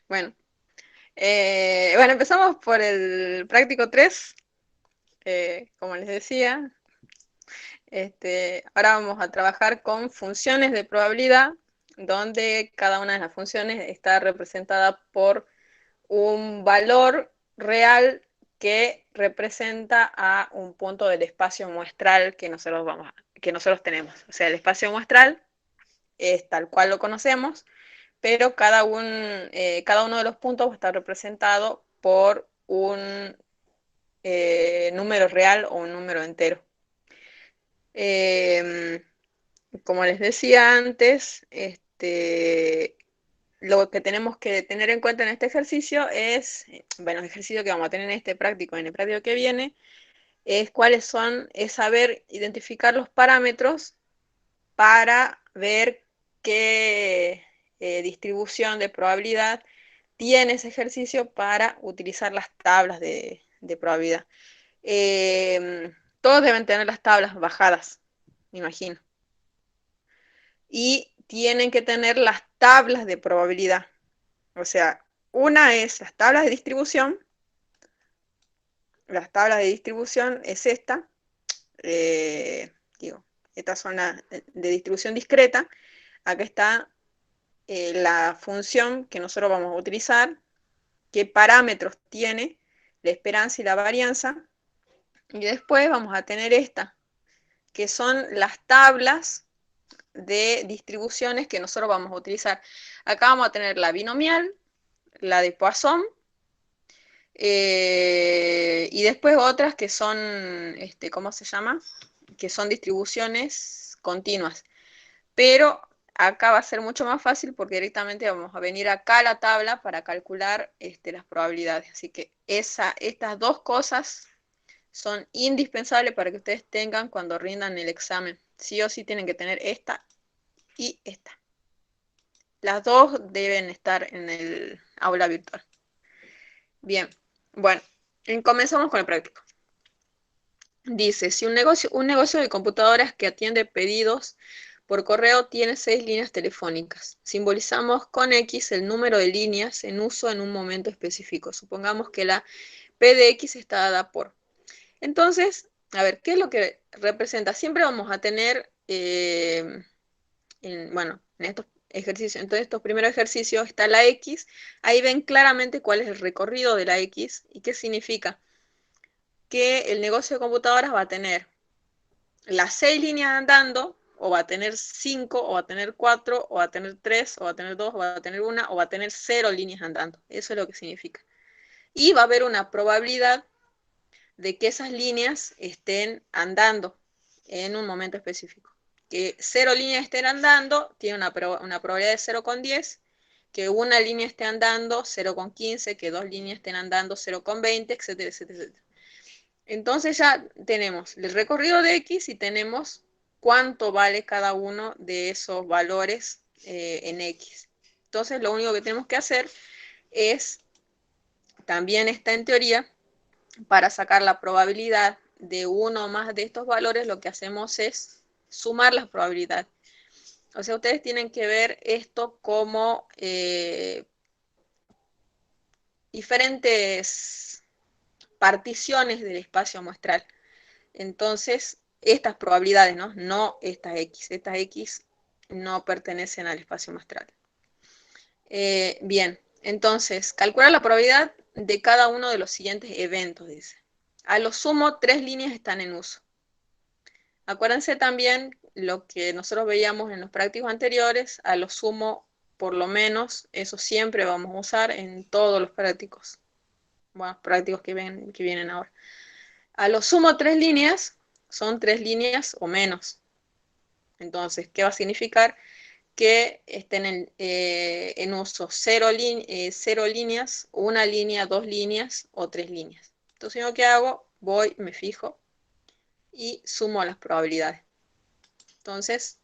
Bueno, bueno, empezamos por el práctico 3. Como les decía, ahora vamos a trabajar con funciones de probabilidad, donde cada una de las funciones está representada por un valor real que representa a un punto del espacio muestral que nosotros tenemos. O sea, el espacio muestral es tal cual lo conocemos, pero cada uno de los puntos va a estar representado por un número real o un número entero. Como les decía antes, lo que tenemos que tener en cuenta en este ejercicio es, bueno, el ejercicio que vamos a tener en este práctico, en el práctico que viene, es saber identificar los parámetros para ver qué distribución de probabilidad tiene ese ejercicio para utilizar las tablas de probabilidad. Todos deben tener las tablas bajadas, me imagino. Y tienen que tener las tablas de probabilidad. O sea, una es las tablas de distribución. Las tablas de distribución es esta. Eh, digo, estas son las de distribución discreta. Acá está la función que nosotros vamos a utilizar, qué parámetros tiene la esperanza y la varianza. Y después vamos a tener esta, que son las tablas de distribuciones que nosotros vamos a utilizar. Acá vamos a tener la binomial, la de Poisson, y después otras que son, ¿cómo se llama? Que son distribuciones continuas. Pero acá va a ser mucho más fácil porque directamente vamos a venir acá a la tabla para calcular las probabilidades. Así que estas dos cosas son indispensables para que ustedes tengan cuando rindan el examen. Sí o sí tienen que tener esta y esta. Las dos deben estar en el aula virtual. Bien, bueno, comenzamos con el práctico. Dice, si un negocio de computadoras que atiende pedidos por correo tiene 6 líneas telefónicas. Simbolizamos con X el número de líneas en uso en un momento específico. Supongamos que la P de X está dada por. Entonces, a ver, ¿qué es lo que representa? Siempre vamos a tener, bueno, en estos ejercicios, entonces estos primeros ejercicios está la X. Ahí ven claramente cuál es el recorrido de la X y qué significa. Que el negocio de computadoras va a tener las 6 líneas andando, o va a tener 5, o va a tener 4, o va a tener 3, o va a tener 2, o va a tener 1, o va a tener 0 líneas andando. Eso es lo que significa. Y va a haber una probabilidad de que esas líneas estén andando en un momento específico. Que 0 líneas estén andando tiene una probabilidad de 0,10, que una línea esté andando 0,15, que 2 líneas estén andando 0,20, etcétera, etcétera, etcétera. Entonces ya tenemos el recorrido de X y tenemos cuánto vale cada uno de esos valores en X. Entonces lo único que tenemos que hacer es, también está en teoría, para sacar la probabilidad de uno o más de estos valores, lo que hacemos es sumar las probabilidades. O sea, ustedes tienen que ver esto como diferentes particiones del espacio muestral. Entonces, estas probabilidades, ¿no? No estas X. Estas X no pertenecen al espacio muestral. Bien, entonces, calcula la probabilidad de cada uno de los siguientes eventos, dice. A lo sumo, 3 líneas están en uso. Acuérdense también lo que nosotros veíamos en los prácticos anteriores, a lo sumo, por lo menos, eso siempre vamos a usar en todos los prácticos. Bueno, prácticos que vienen ahora. A lo sumo 3 líneas, son 3 líneas o menos. Entonces, ¿qué va a significar? Que estén en uso 0 líneas, 1 línea, 2 líneas o 3 líneas. Entonces, yo lo que hago, voy, me fijo y sumo las probabilidades. Entonces,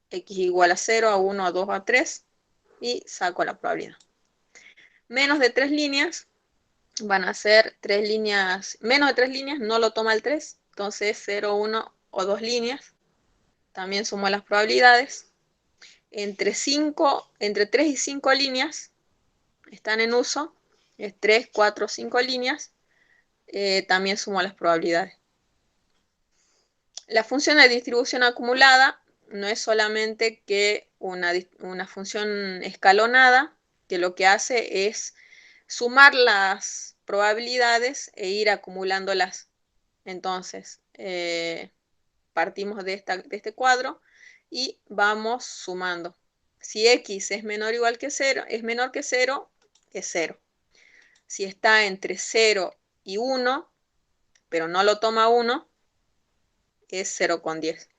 X igual a 0, a 1, a 2, a 3 y saco la probabilidad. Menos de 3 líneas van a ser 3 líneas, menos de 3 líneas no lo toma el 3, entonces 0, 1 o 2 líneas. también sumo las probabilidades. Entre 3 y 5 líneas están en uso, es 3, 4, 5 líneas, también sumo las probabilidades. La función de distribución acumulada no es solamente que una función escalonada, que lo que hace es sumar las probabilidades e ir acumulándolas. Entonces, partimos de este cuadro y vamos sumando. Si x es menor o igual que 0, es menor que 0, es 0. Si está entre 0 y 1, pero no lo toma 1, es 0,10.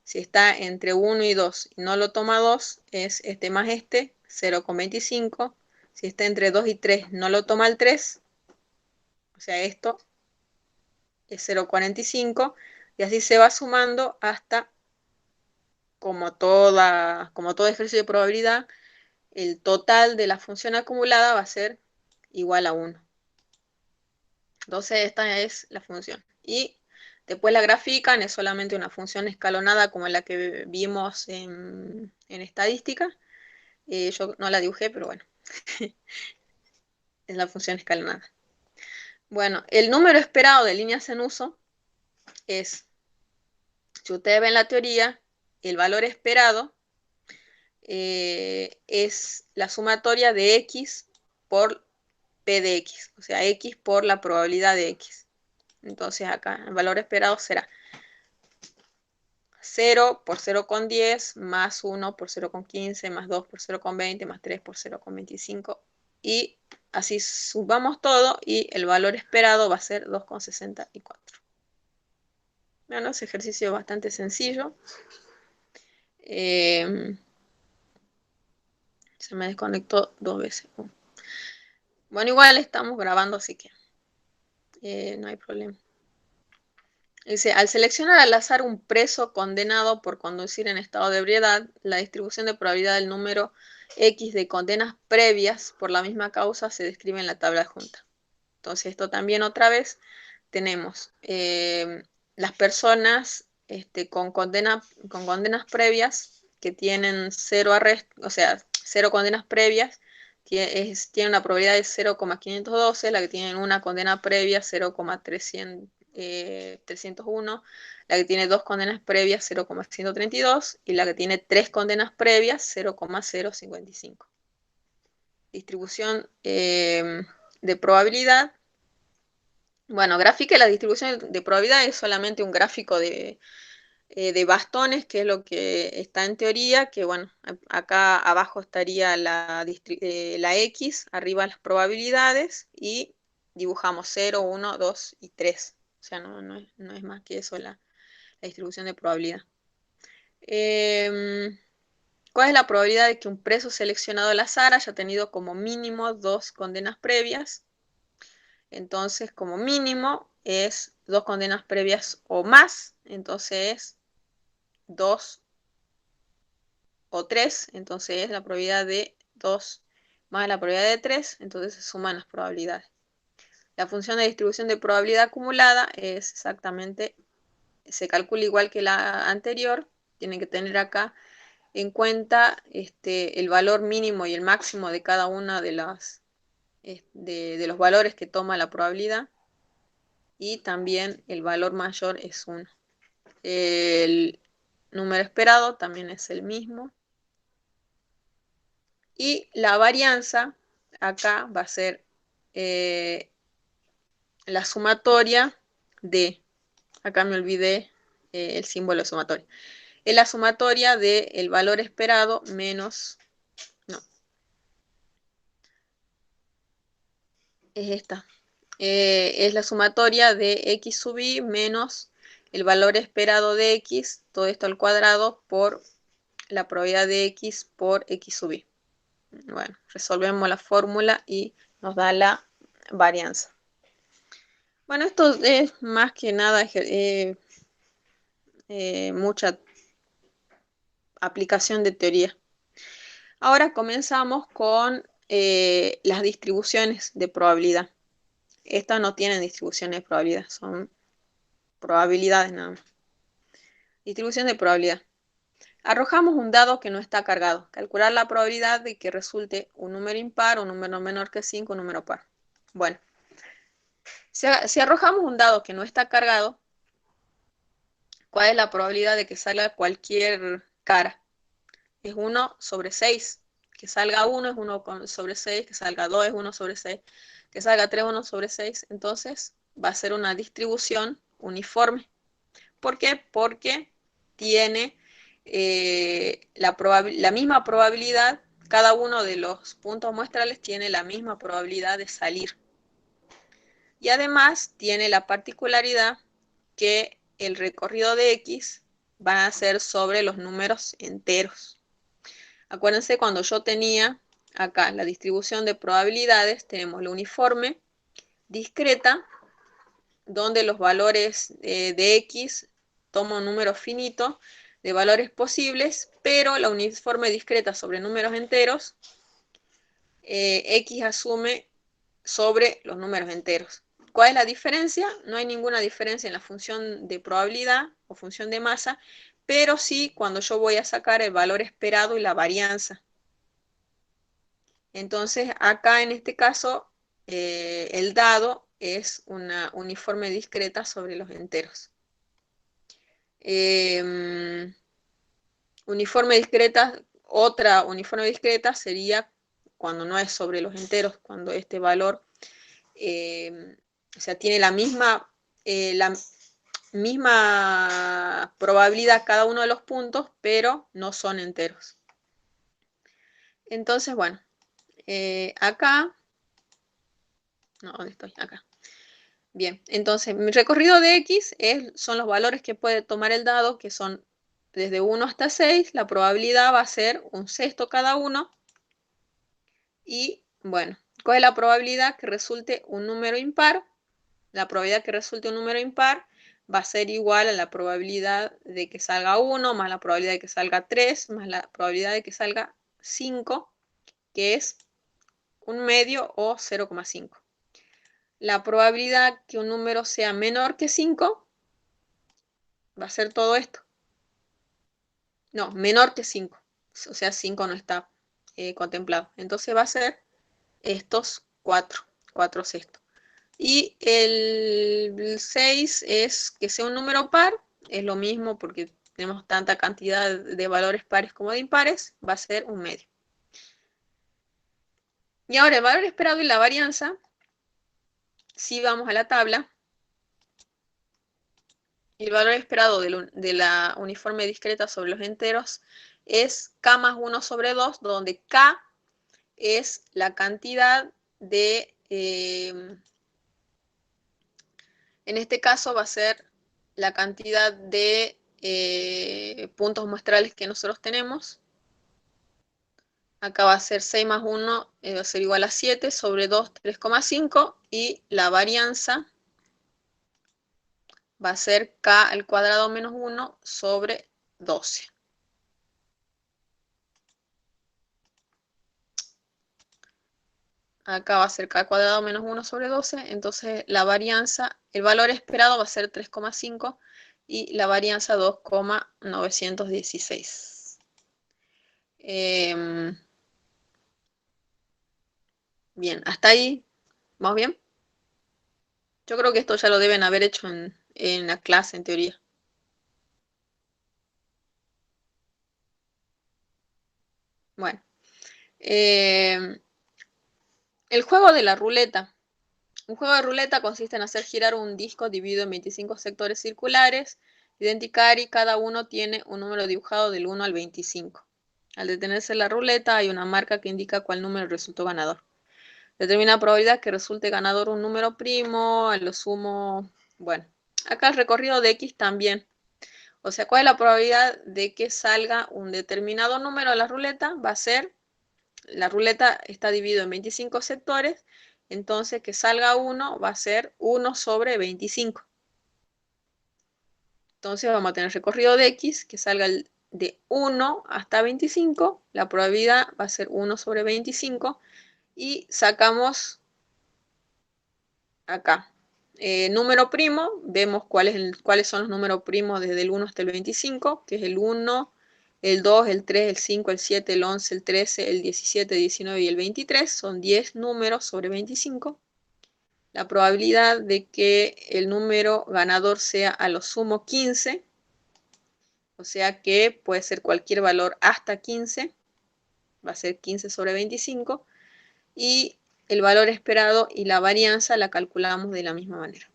Si está entre 1 y 2 y no lo toma 2, es este más este, 0,25. Si está entre 2 y 3, no lo toma el 3, o sea, esto es 0,45. Y así se va sumando hasta, como todo ejercicio de probabilidad, el total de la función acumulada va a ser igual a 1. Entonces esta es la función. Y después la grafican, es solamente una función escalonada como la que vimos en estadística. Yo no la dibujé, pero bueno, es la función escalonada. Bueno, el número esperado de líneas en uso es, si ustedes ven la teoría, el valor esperado es la sumatoria de x por p de x, o sea, x por la probabilidad de x. Entonces acá el valor esperado será 0 por 0,10 más 1 por 0,15 más 2 por 0,20 más 3 por 0,25 y así sumamos todo y el valor esperado va a ser 2,64. Bueno, ese ejercicio es bastante sencillo. Se me desconectó 2 veces. Bueno, igual estamos grabando, así que no hay problema. Dice, al seleccionar al azar un preso condenado por conducir en estado de ebriedad, la distribución de probabilidad del número X de condenas previas por la misma causa se describe en la tabla adjunta. Entonces, esto también otra vez tenemos las personas con condenas previas que tienen 0 arrestos, o sea, 0 condenas previas, tiene una probabilidad de 0,512, la que tiene una condena previa 0,301, la que tiene 2 condenas previas 0,132 y la que tiene 3 condenas previas 0,055. Distribución de probabilidad. Bueno, grafique la distribución de probabilidad es solamente un gráfico de bastones, que es lo que está en teoría, que bueno, acá abajo estaría la X, arriba las probabilidades y dibujamos 0, 1, 2 y 3. O sea, no es más que eso la distribución de probabilidad. ¿Cuál es la probabilidad de que un preso seleccionado al azar haya tenido como mínimo 2 condenas previas? Entonces, como mínimo es 2 condenas previas o más, entonces es 2 o 3, entonces es la probabilidad de 2 más la probabilidad de 3, entonces se suman las probabilidades. La función de distribución de probabilidad acumulada es exactamente, se calcula igual que la anterior, tienen que tener acá en cuenta el valor mínimo y el máximo de cada una de los valores que toma la probabilidad, y también el valor mayor es 1. El número esperado también es el mismo. Y la varianza acá va a ser la sumatoria de, acá me olvidé el símbolo de sumatoria, es la sumatoria del valor esperado menos, no, es esta, es la sumatoria de x sub i menos el valor esperado de x, todo esto al cuadrado, por la probabilidad de x por x sub i. Bueno, resolvemos la fórmula y nos da la varianza. Bueno, esto es más que nada mucha aplicación de teoría. Ahora comenzamos con las distribuciones de probabilidad. Estas no tienen distribuciones de probabilidad, son probabilidades nada más. Distribución de probabilidad. Arrojamos un dado que no está cargado. Calcular la probabilidad de que resulte un número impar, un número menor que 5, un número par. Bueno, si arrojamos un dado que no está cargado, ¿cuál es la probabilidad de que salga cualquier cara? Es 1 sobre 6. Que salga 1 es 1 sobre 6, que salga 2 es 1 sobre 6, que salga 3 es 1 sobre 6. Entonces va a ser una distribución uniforme. ¿Por qué? Porque tiene la misma probabilidad, cada uno de los puntos muestrales tiene la misma probabilidad de salir. Y además tiene la particularidad que el recorrido de X va a ser sobre los números enteros. Acuérdense, cuando yo tenía acá la distribución de probabilidades, tenemos la uniforme discreta, donde los valores de X toman un número finito de valores posibles, pero la uniforme discreta sobre números enteros, X asume sobre los números enteros. ¿Cuál es la diferencia? No hay ninguna diferencia en la función de probabilidad o función de masa, pero sí cuando yo voy a sacar el valor esperado y la varianza. Entonces, acá en este caso, el dado es una uniforme discreta sobre los enteros. Uniforme discreta, otra uniforme discreta sería cuando no es sobre los enteros, cuando este valor, o sea, tiene la misma probabilidad cada uno de los puntos, pero no son enteros. Entonces, bueno, acá, no, ¿dónde estoy? Acá. Bien, entonces mi recorrido de X son los valores que puede tomar el dado, que son desde 1 hasta 6. La probabilidad va a ser un sexto cada uno. Y bueno, ¿cuál es la probabilidad que resulte un número impar? La probabilidad que resulte un número impar va a ser igual a la probabilidad de que salga 1, más la probabilidad de que salga 3, más la probabilidad de que salga 5, que es un medio o 0,5. La probabilidad que un número sea menor que 5 va a ser todo esto. No, menor que 5. O sea, 5 no está contemplado. Entonces va a ser estos 4 sextos. Y el 6 es que sea un número par, es lo mismo porque tenemos tanta cantidad de valores pares como de impares, va a ser un medio. Y ahora el valor esperado y la varianza, si vamos a la tabla, el valor esperado de la uniforme discreta sobre los enteros es K más 1 sobre 2, donde K es la cantidad de, en este caso va a ser la cantidad de puntos muestrales que nosotros tenemos. Acá va a ser 6 más 1, va a ser igual a 7 sobre 2, 3,5, y la varianza va a ser K al cuadrado menos 1 sobre 12. Acá va a ser K al cuadrado menos 1 sobre 12, entonces la varianza, el valor esperado va a ser 3,5 y la varianza 2,916. Bien, hasta ahí, ¿vamos bien? Yo creo que esto ya lo deben haber hecho en la clase, en teoría. Bueno, el juego de la ruleta. Un juego de ruleta consiste en hacer girar un disco dividido en 25 sectores circulares, identicar, y cada uno tiene un número dibujado del 1 al 25. Al detenerse la ruleta hay una marca que indica cuál número resultó ganador. Determina la probabilidad que resulte ganador un número primo, a lo sumo, bueno, acá el recorrido de X también. O sea, ¿cuál es la probabilidad de que salga un determinado número a la ruleta? Va a ser, la ruleta está dividida en 25 sectores, entonces que salga 1 va a ser 1 sobre 25. Entonces vamos a tener recorrido de X, que salga de 1 hasta 25, la probabilidad va a ser 1 sobre 25, y sacamos acá. Número primo, vemos cuáles son los números primos desde el 1 hasta el 25, que es el 1, el 2, el 3, el 5, el 7, el 11, el 13, el 17, el 19 y el 23, son 10 números sobre 25. La probabilidad de que el número ganador sea a lo sumo 15, o sea que puede ser cualquier valor hasta 15, va a ser 15 sobre 25, y el valor esperado y la varianza la calculamos de la misma manera.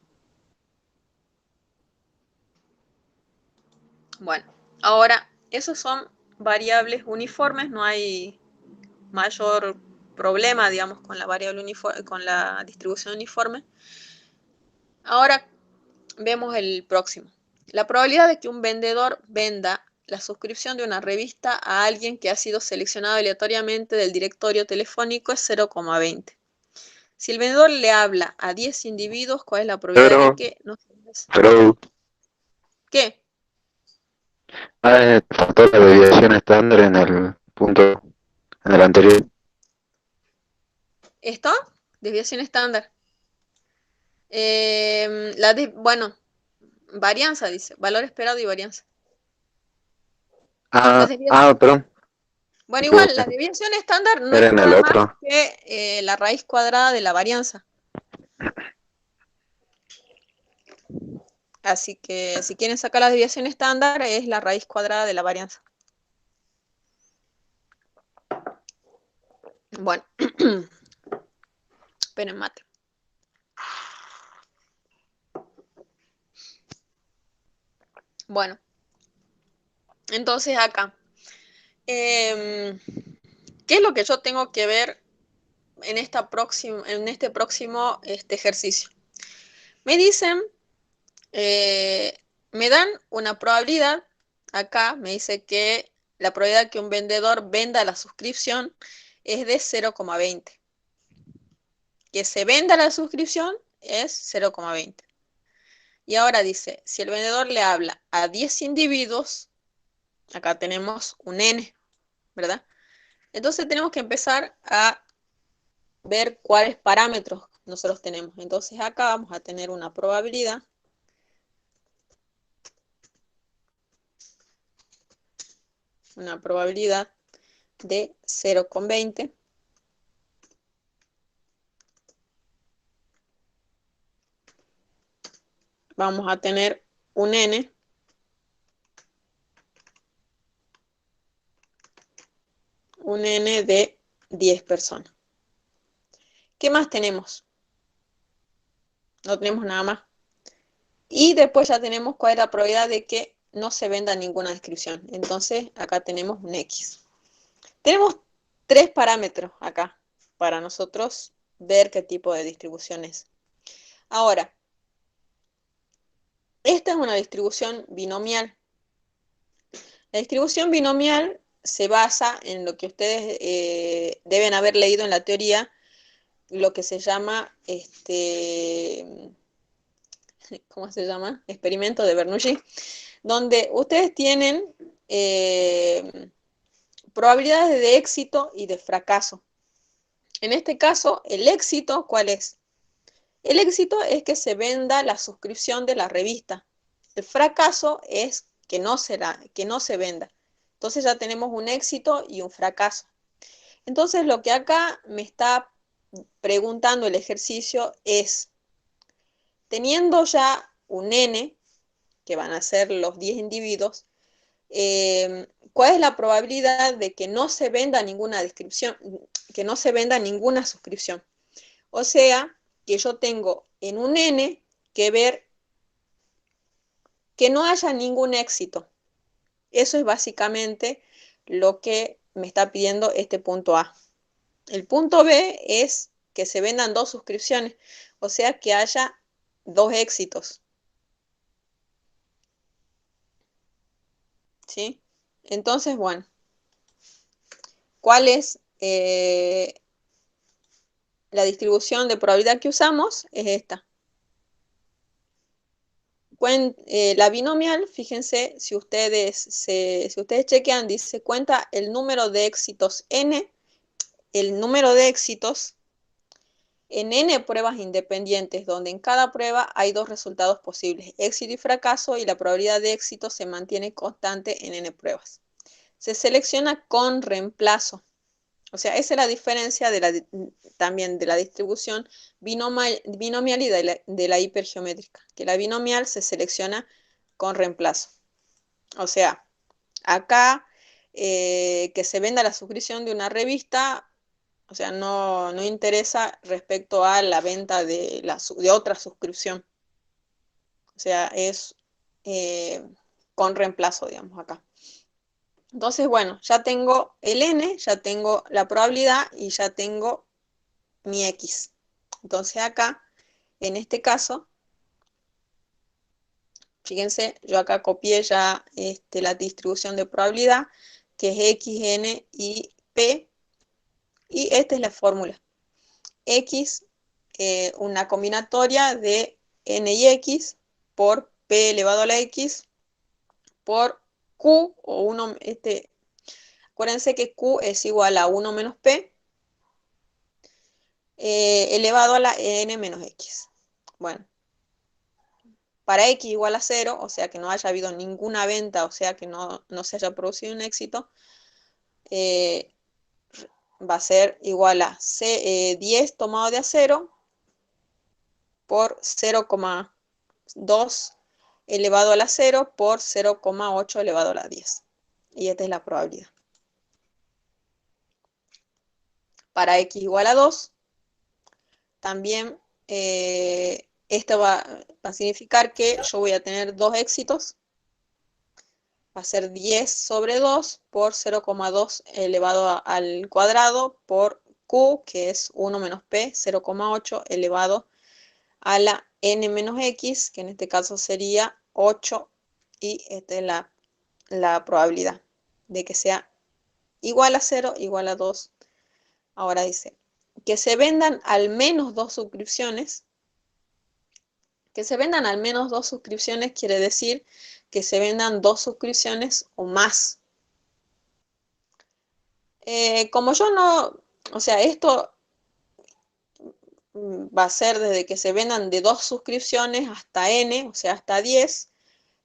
Bueno, ahora, esos son variables uniformes, no hay mayor problema, digamos, con la variable uniforme, con la distribución uniforme. Ahora vemos el próximo. La probabilidad de que un vendedor venda la suscripción de una revista a alguien que ha sido seleccionado aleatoriamente del directorio telefónico es 0,20. Si el vendedor le habla a 10 individuos, ¿cuál es la probabilidad de que no se... Pero, ¿Qué? faltó la desviación estándar en el punto, en el anterior. ¿Esto? Desviación estándar. Bueno, varianza, dice. Valor esperado y varianza. Perdón, Bueno, me igual, la equivoqué. desviación estándar no Era es en el nada más otro. que la raíz cuadrada de la varianza. Así que si quieren sacar la desviación estándar, es la raíz cuadrada de la varianza. Bueno, esperen mate. Bueno, entonces acá, ¿qué es lo que yo tengo que ver en este próximo ejercicio? Me dicen, me dan una probabilidad, acá me dice que la probabilidad que un vendedor venda la suscripción es de 0,20. Que se venda la suscripción es 0,20. Y ahora dice, si el vendedor le habla a 10 individuos, acá tenemos un N, ¿verdad? Entonces tenemos que empezar a ver cuáles parámetros nosotros tenemos. Entonces acá vamos a tener una probabilidad de 0,20. Vamos a tener un N de 10 personas. ¿Qué más tenemos? No tenemos nada más. Y después ya tenemos cuál es la probabilidad de que no se venda ninguna descripción. Entonces acá tenemos un X. Tenemos 3 parámetros acá para nosotros ver qué tipo de distribución es. Ahora, esta es una distribución binomial. La distribución binomial se basa en lo que ustedes deben haber leído en la teoría, lo que se llama, ¿cómo se llama? Experimento de Bernoulli, donde ustedes tienen probabilidades de éxito y de fracaso. En este caso, el éxito, ¿cuál es? El éxito es que se venda la suscripción de la revista. El fracaso es que no se venda. Entonces ya tenemos un éxito y un fracaso. Entonces lo que acá me está preguntando el ejercicio es, teniendo ya un N, que van a ser los 10 individuos, ¿cuál es la probabilidad de que no se venda ninguna descripción, que no se venda ninguna suscripción? O sea, que yo tengo en un N que ver que no haya ningún éxito. Eso es básicamente lo que me está pidiendo este punto A. El punto B es que se vendan 2 suscripciones, o sea que haya 2 éxitos. ¿Sí? Entonces, bueno, ¿cuál es la distribución de probabilidad que usamos? Es esta. La binomial, fíjense, si ustedes chequean, dice cuenta el número de éxitos n, el número de éxitos en n pruebas independientes, donde en cada prueba hay 2 resultados posibles, éxito y fracaso, y la probabilidad de éxito se mantiene constante en n pruebas. se selecciona con reemplazo. O sea, esa es la diferencia también de la distribución binomial y de la hipergeométrica, que la binomial se selecciona con reemplazo. O sea, acá que se venda la suscripción de una revista, o sea, no interesa respecto a la venta de otra suscripción. O sea, es con reemplazo, digamos, acá. Entonces, bueno, ya tengo el n, ya tengo la probabilidad y ya tengo mi x. Entonces acá, en este caso, fíjense, yo acá copié ya la distribución de probabilidad, que es x, n y p, y esta es la fórmula. X, una combinatoria de n y x por p elevado a la x por q, o 1, acuérdense que q es igual a 1 menos p, elevado a la n menos x. Bueno, para x igual a 0, o sea que no haya habido ninguna venta, o sea que no se haya producido un éxito, va a ser igual a 10 tomado de a 0 por 0,2 elevado a la 0 por 0,8 elevado a la 10. Y esta es la probabilidad. Para x igual a 2, también esto va a significar que yo voy a tener dos éxitos. Va a ser 10 sobre 2 por 0,2 elevado al cuadrado por q, que es 1 menos p, 0,8 elevado a la n menos x, que en este caso sería 8, y esta es la probabilidad de que sea igual a 0, igual a 2. Ahora dice, que se vendan al menos dos suscripciones. Que se vendan al menos dos suscripciones quiere decir que se vendan dos suscripciones o más. Como yo no, o sea, esto va a ser desde que se vendan de dos suscripciones hasta n, o sea, hasta 10.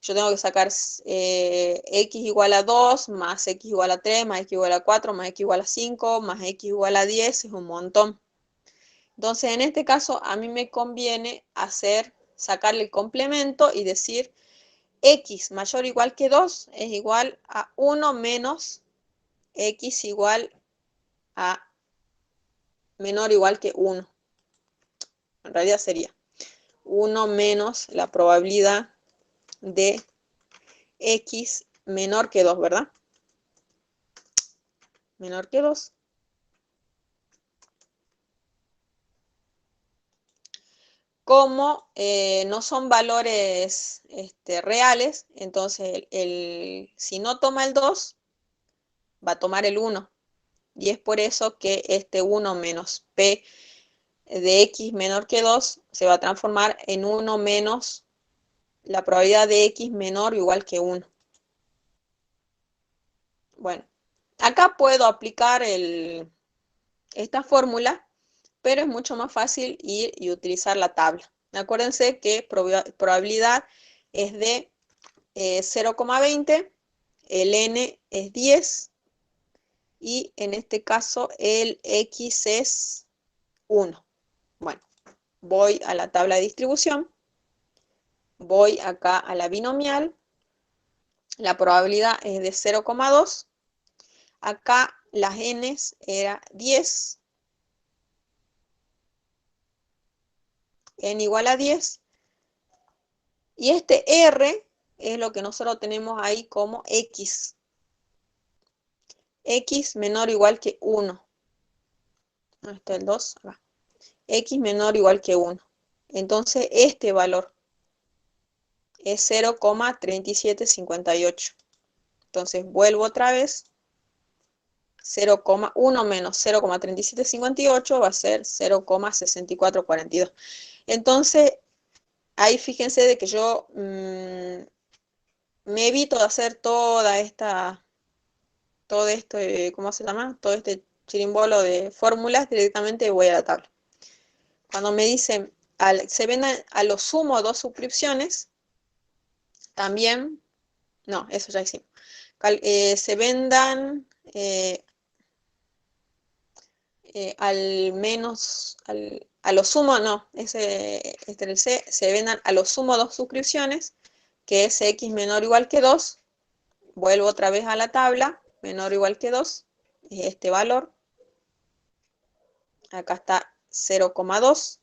Yo tengo que sacar x igual a 2, más x igual a 3, más x igual a 4, más x igual a 5, más x igual a 10, es un montón. Entonces, en este caso, a mí me conviene sacarle el complemento y decir x mayor o igual que 2 es igual a 1 menos x igual a menor o igual que 1. En realidad sería 1 menos la probabilidad de x menor que 2, ¿verdad? Menor que 2. Como no son valores reales, entonces si no toma el 2, va a tomar el 1. Y es por eso que este 1 menos p de x menor que 2 se va a transformar en 1 menos la probabilidad de x menor o igual que 1. Bueno, acá puedo aplicar esta fórmula, pero es mucho más fácil ir y utilizar la tabla. Acuérdense que probabilidad es de 0,20, el n es 10 y en este caso el x es 1. Bueno, voy a la tabla de distribución, voy acá a la binomial, la probabilidad es de 0,2, acá las n era 10, n igual a 10, y este r es lo que nosotros tenemos ahí como x. X menor o igual que 1. ¿Dónde está el 2? Acá. X menor o igual que 1. Entonces este valor es 0,3758. Entonces vuelvo otra vez. 0,1 menos 0,3758 va a ser 0,6442. Entonces, ahí fíjense de que yo me evito de hacer todo esto, ¿cómo se llama? Todo este chirimbolo de fórmulas, directamente voy a la tabla. Cuando me dicen, se venden a lo sumo dos suscripciones, también, no, eso ya hicimos. se vendan al menos, a lo sumo, no, el C, se vendan a lo sumo 2 suscripciones, que es X menor o igual que 2, vuelvo otra vez a la tabla, menor o igual que 2, es este valor, acá está 0,2,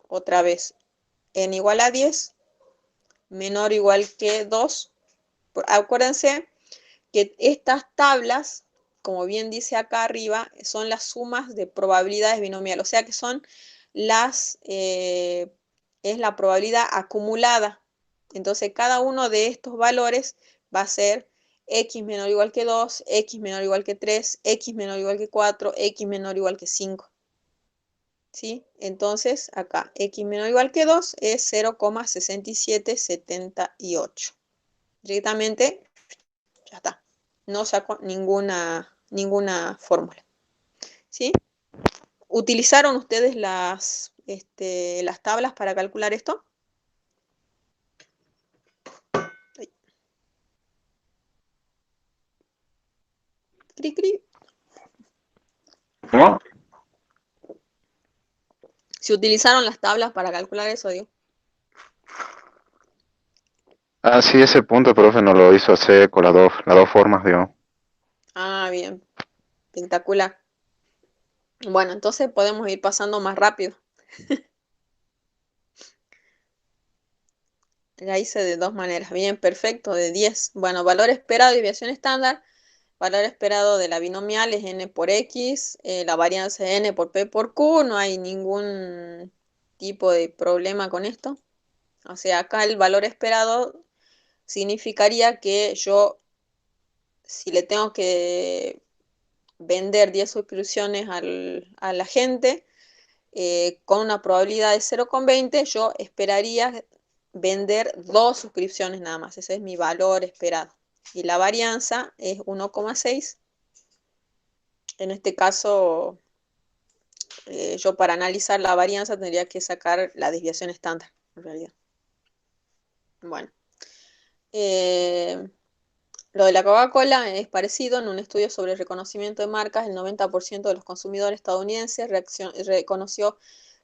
otra vez n igual a 10, menor o igual que 2, acuérdense que estas tablas, como bien dice acá arriba, son las sumas de probabilidades binomiales, o sea que son es la probabilidad acumulada. Entonces cada uno de estos valores va a ser x menor o igual que 2, x menor o igual que 3, x menor o igual que 4, x menor o igual que 5. ¿Sí? Entonces acá x menor o igual que 2 es 0,6778. Directamente ya está. No saco ninguna fórmula. ¿Sí? ¿Utilizaron ustedes las tablas para calcular esto? Cri, cri. ¿Cómo? Si utilizaron las tablas para calcular eso, digo. Ah, sí, ese punto, profe, nos lo hizo hacer con las dos formas, digamos. Ah, bien. Espectacular. Bueno, entonces podemos ir pasando más rápido. La hice de dos maneras. Bien, perfecto, de 10. Bueno, valor esperado de desviación estándar. Valor esperado de la binomial es n por x. La varianza es n por p por q. No hay ningún tipo de problema con esto. O sea, acá el valor esperado significaría que yo, si le tengo que vender 10 suscripciones a la gente, con una probabilidad de 0,20, yo esperaría vender 2 suscripciones nada más. Ese es mi valor esperado. Y la varianza es 1,6. En este caso, yo para analizar la varianza tendría que sacar la desviación estándar, en realidad. Bueno. Lo de la Coca-Cola es parecido. En un estudio sobre el reconocimiento de marcas, el 90% de los consumidores estadounidenses reconoció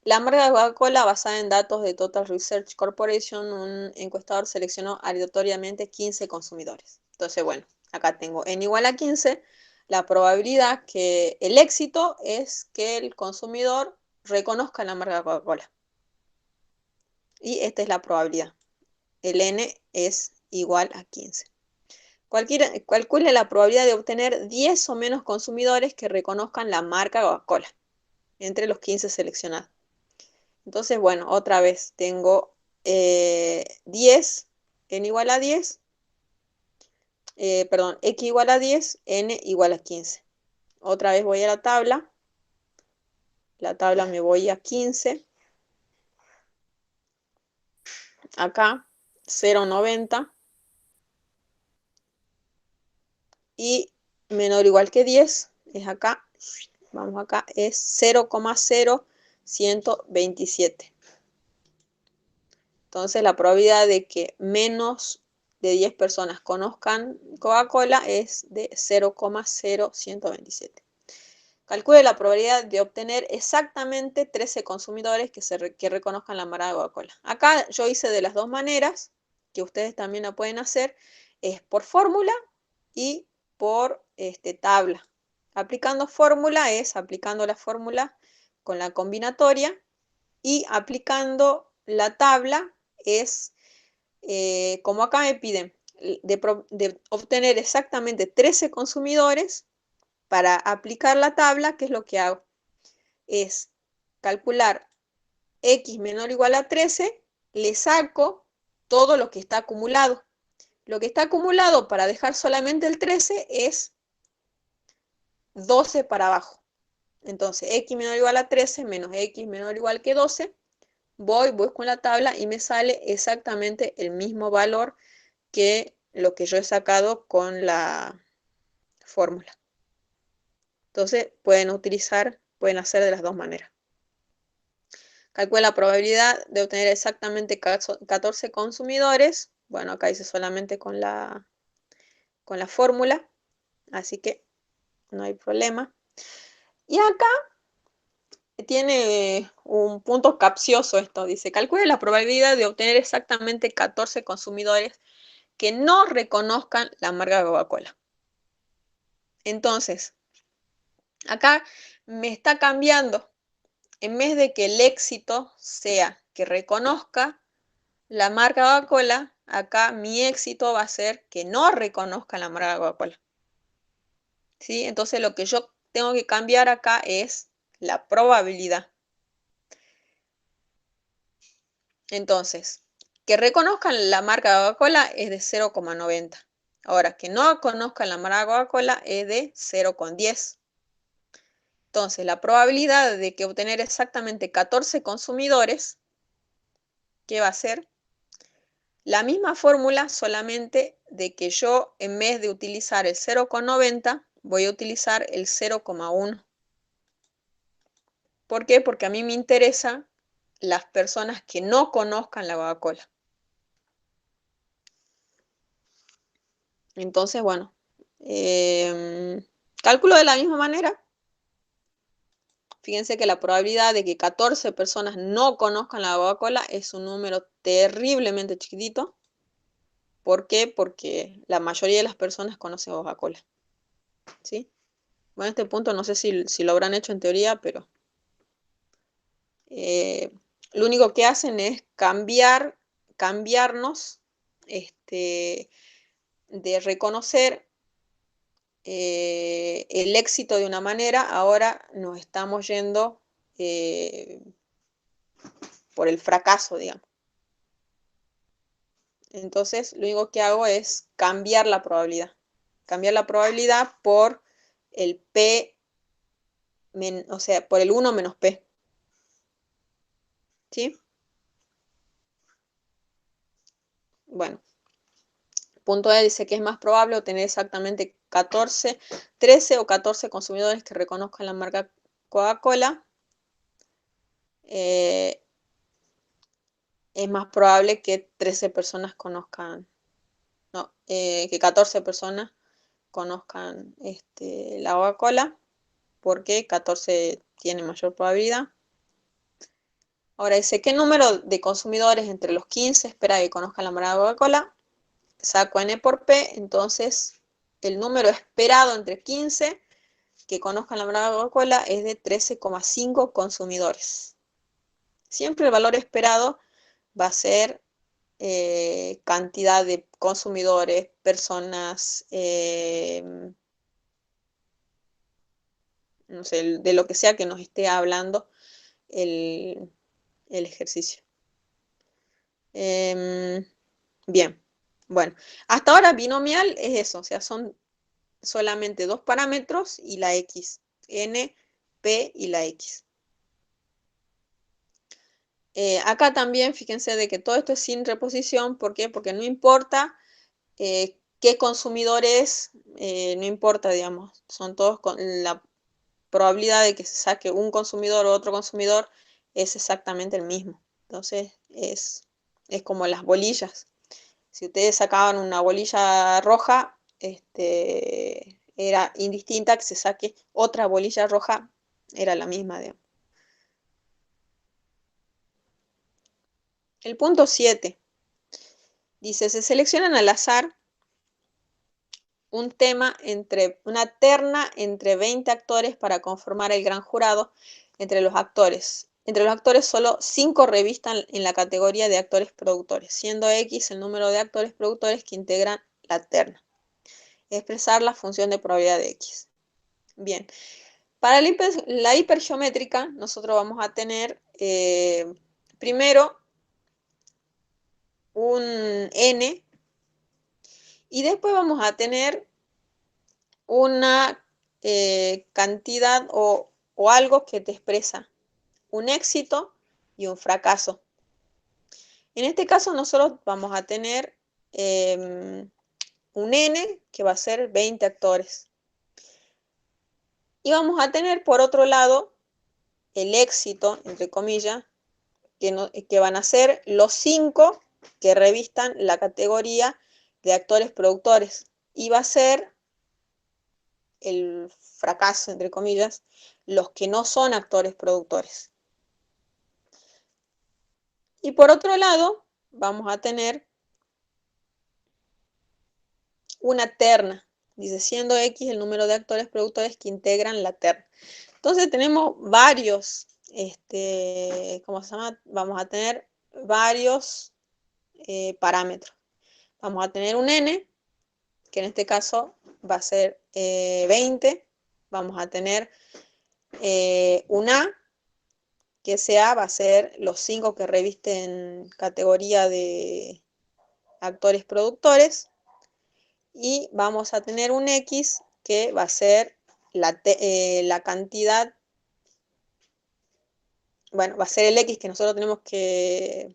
la marca de Coca-Cola basada en datos de Total Research Corporation. Un encuestador seleccionó aleatoriamente 15 consumidores. Entonces, bueno, acá tengo n igual a 15. La probabilidad que el éxito es que el consumidor reconozca la marca de Coca-Cola. Y esta es la probabilidad. El n es igual a 15. Calcule la probabilidad de obtener 10 o menos consumidores que reconozcan la marca Coca-Cola entre los 15 seleccionados. Entonces, bueno, otra vez tengo 10, n igual a 10, perdón, x igual a 10, n igual a 15. Otra vez voy a la tabla me voy a 15, acá 0,90 y menor o igual que 10 es acá, vamos acá, es 0,0127. Entonces la probabilidad de que menos de 10 personas conozcan Coca-Cola es de 0,0127. Calcule la probabilidad de obtener exactamente 13 consumidores que reconozcan la marca de Coca-Cola. Acá yo hice de las dos maneras, que ustedes también la pueden hacer, es por fórmula y por tabla. Aplicando fórmula es aplicando la fórmula con la combinatoria, y aplicando la tabla es, como acá me piden, de obtener exactamente 13 consumidores. Para aplicar la tabla, ¿qué es lo que hago? Es calcular x menor o igual a 13, le saco todo lo que está acumulado. Lo que está acumulado para dejar solamente el 13 es 12 para abajo. Entonces, x menor o igual a 13 menos x menor o igual que 12. Busco en la tabla y me sale exactamente el mismo valor que lo que yo he sacado con la fórmula. Entonces, pueden hacer de las dos maneras. Calcula la probabilidad de obtener exactamente 14 consumidores. Bueno, acá hice solamente con la con la fórmula, así que no hay problema. Y acá tiene un punto capcioso esto, dice, calcule la probabilidad de obtener exactamente 14 consumidores que no reconozcan la marca Coca-Cola. Entonces, acá me está cambiando, en vez de que el éxito sea que reconozca la marca Coca-Cola, acá mi éxito va a ser que no reconozca la marca Coca-Cola. ¿Sí? Entonces lo que yo tengo que cambiar acá es la probabilidad. Entonces, que reconozcan la marca Coca-Cola es de 0,90. Ahora, que no conozcan la marca Coca-Cola es de 0,10. Entonces, la probabilidad de que obtener exactamente 14 consumidores, ¿qué va a ser? La misma fórmula, solamente de que yo, en vez de utilizar el 0,90, voy a utilizar el 0,1. ¿Por qué? Porque a mí me interesan las personas que no conozcan la Coca-Cola. Entonces, bueno, cálculo de la misma manera. Fíjense que la probabilidad de que 14 personas no conozcan la Coca-Cola es un número terriblemente chiquitito. ¿Por qué? Porque la mayoría de las personas conocen Coca-Cola. ¿Sí? Bueno, este punto no sé si lo habrán hecho en teoría, pero lo único que hacen es cambiarnos de reconocer el éxito de una manera, ahora nos estamos yendo por el fracaso, digamos. Entonces, lo único que hago es cambiar la probabilidad. Cambiar la probabilidad por el P, o sea, por el 1 menos P. ¿Sí? Bueno, punto E dice que es más probable obtener exactamente 13 o 14 consumidores que reconozcan la marca Coca-Cola. Es más probable que 13 personas conozcan, no, que 14 personas conozcan la Coca-Cola, porque 14 tiene mayor probabilidad. Ahora dice, ¿qué número de consumidores entre los 15 espera que conozcan la marca Coca-Cola? Saco N por P, entonces el número esperado entre 15 que conozcan la marca Coca-Cola es de 13,5 consumidores. Siempre el valor esperado va a ser cantidad de consumidores, personas, no sé, de lo que sea que nos esté hablando el ejercicio. Bien, bueno, hasta ahora binomial es eso, o sea, son solamente dos parámetros y la X, N, P y la X. Acá también, fíjense de que todo esto es sin reposición, ¿por qué? Porque no importa qué consumidor es, no importa, digamos, son todos con la probabilidad de que se saque un consumidor o otro consumidor es exactamente el mismo. Entonces, es como las bolillas. Si ustedes sacaban una bolilla roja, era indistinta que se saque otra bolilla roja, era la misma, digamos. El punto 7 dice, se seleccionan al azar un tema una terna entre 20 actores para conformar el gran jurado entre los actores. Entre los actores solo 5 revistan en la categoría de actores productores, siendo X el número de actores productores que integran la terna. Expresar la función de probabilidad de X. Bien, para la hipergeométrica nosotros vamos a tener primero un N y después vamos a tener una cantidad o algo que te expresa un éxito y un fracaso. En este caso nosotros vamos a tener un N que va a ser 20 actores. Y vamos a tener por otro lado el éxito, entre comillas, que van a ser los 5 que revistan la categoría de actores productores. y va a ser el fracaso, entre comillas, los que no son actores productores. Y por otro lado, vamos a tener una terna, dice siendo X el número de actores productores que integran la terna. Entonces tenemos varios, ¿cómo se llama? Vamos a tener varios parámetros. Vamos a tener un N, que en este caso va a ser 20. Vamos a tener un A, que ese A va a ser los 5 que revisten categoría de actores productores. Y vamos a tener un X, que va a ser la cantidad, bueno, va a ser el X que nosotros tenemos que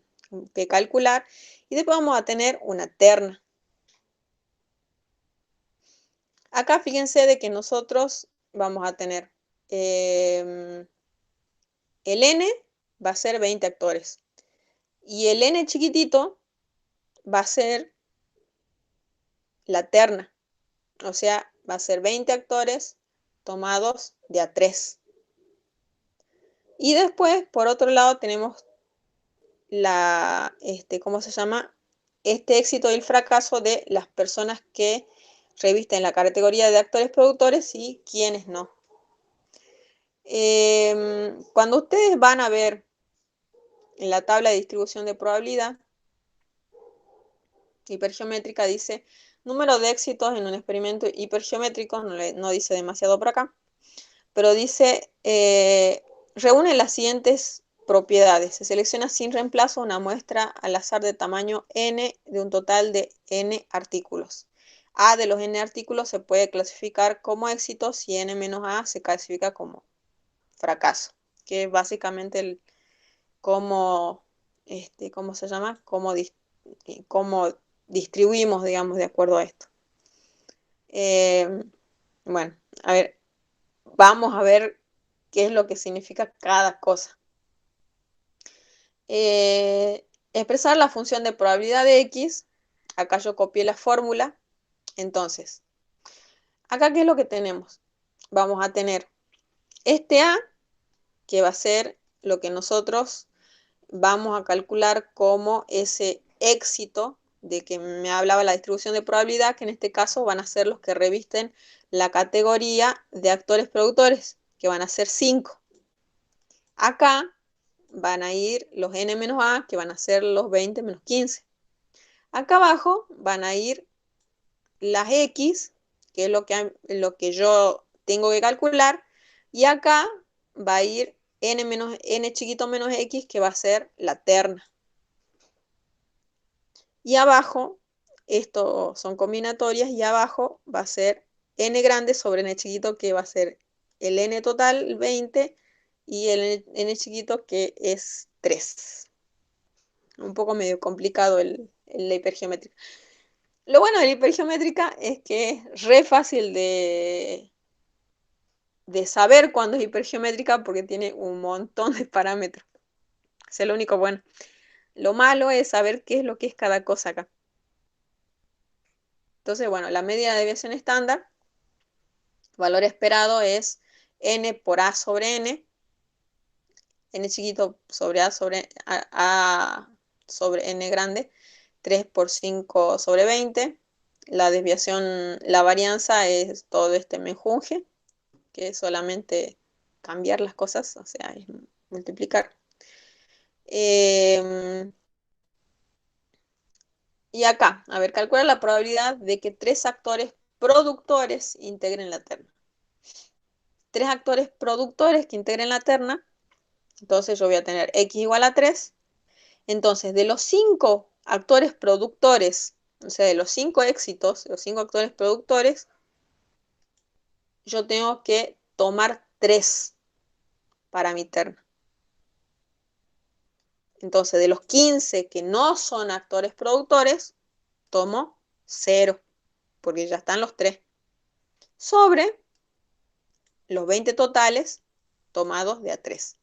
calcular. Y después vamos a tener una terna. Acá fíjense de que nosotros vamos a tener el N va a ser 20 actores. Y el N chiquitito va a ser la terna. O sea, va a ser 20 actores tomados de a 3. Y después, por otro lado, tenemos ¿cómo se llama? Este éxito y el fracaso de las personas que revisten la categoría de actores productores y quienes no. Cuando ustedes van a ver en la tabla de distribución de probabilidad hipergeométrica, dice número de éxitos en un experimento hipergeométrico, no dice demasiado por acá, pero dice reúne las siguientes propiedades. Se selecciona sin reemplazo una muestra al azar de tamaño n de un total de n artículos. A de los n artículos se puede clasificar como éxitos y n menos A se clasifica como fracaso, que es básicamente cómo se llama, cómo distribuimos, digamos, de acuerdo a esto. Bueno, a ver, vamos a ver qué es lo que significa cada cosa. Expresar la función de probabilidad de X. Acá yo copié la fórmula. Entonces, acá ¿qué es lo que tenemos? Vamos a tener este A, que va a ser lo que nosotros vamos a calcular como ese éxito de que me hablaba la distribución de probabilidad, que en este caso van a ser los que revisten la categoría de actores productores, que van a ser 5. Acá van a ir los n menos a, que van a ser los 20 menos 15. Acá abajo van a ir las x, que es lo que yo tengo que calcular, y acá va a ir n chiquito menos x, que va a ser la terna. Y abajo, esto son combinatorias, y abajo va a ser n grande sobre n chiquito, que va a ser el n total 20 y el n chiquito, que es 3. Un poco medio complicado la hipergeométrica. Lo bueno de la hipergeométrica es que es re fácil de saber cuándo es hipergeométrica, porque tiene un montón de parámetros. Eso es lo único bueno. Lo malo es saber qué es lo que es cada cosa acá. Entonces, bueno, la media de desviación estándar, valor esperado es n por a sobre n chiquito sobre a sobre n grande, 3 por 5 sobre 20. La desviación, la varianza es todo este menjunje, que es solamente cambiar las cosas, o sea, es multiplicar. Y acá, a ver, calcula la probabilidad de que 3 actores productores integren la terna. 3 actores productores que integren la terna, entonces yo voy a tener x igual a 3. Entonces, de los 5 actores productores, o sea, de los 5 éxitos, los 5 actores productores, yo tengo que tomar 3 para mi terna. Entonces, de los 15 que no son actores productores, tomo 0, porque ya están los 3. Sobre los 20 totales tomados de a 3.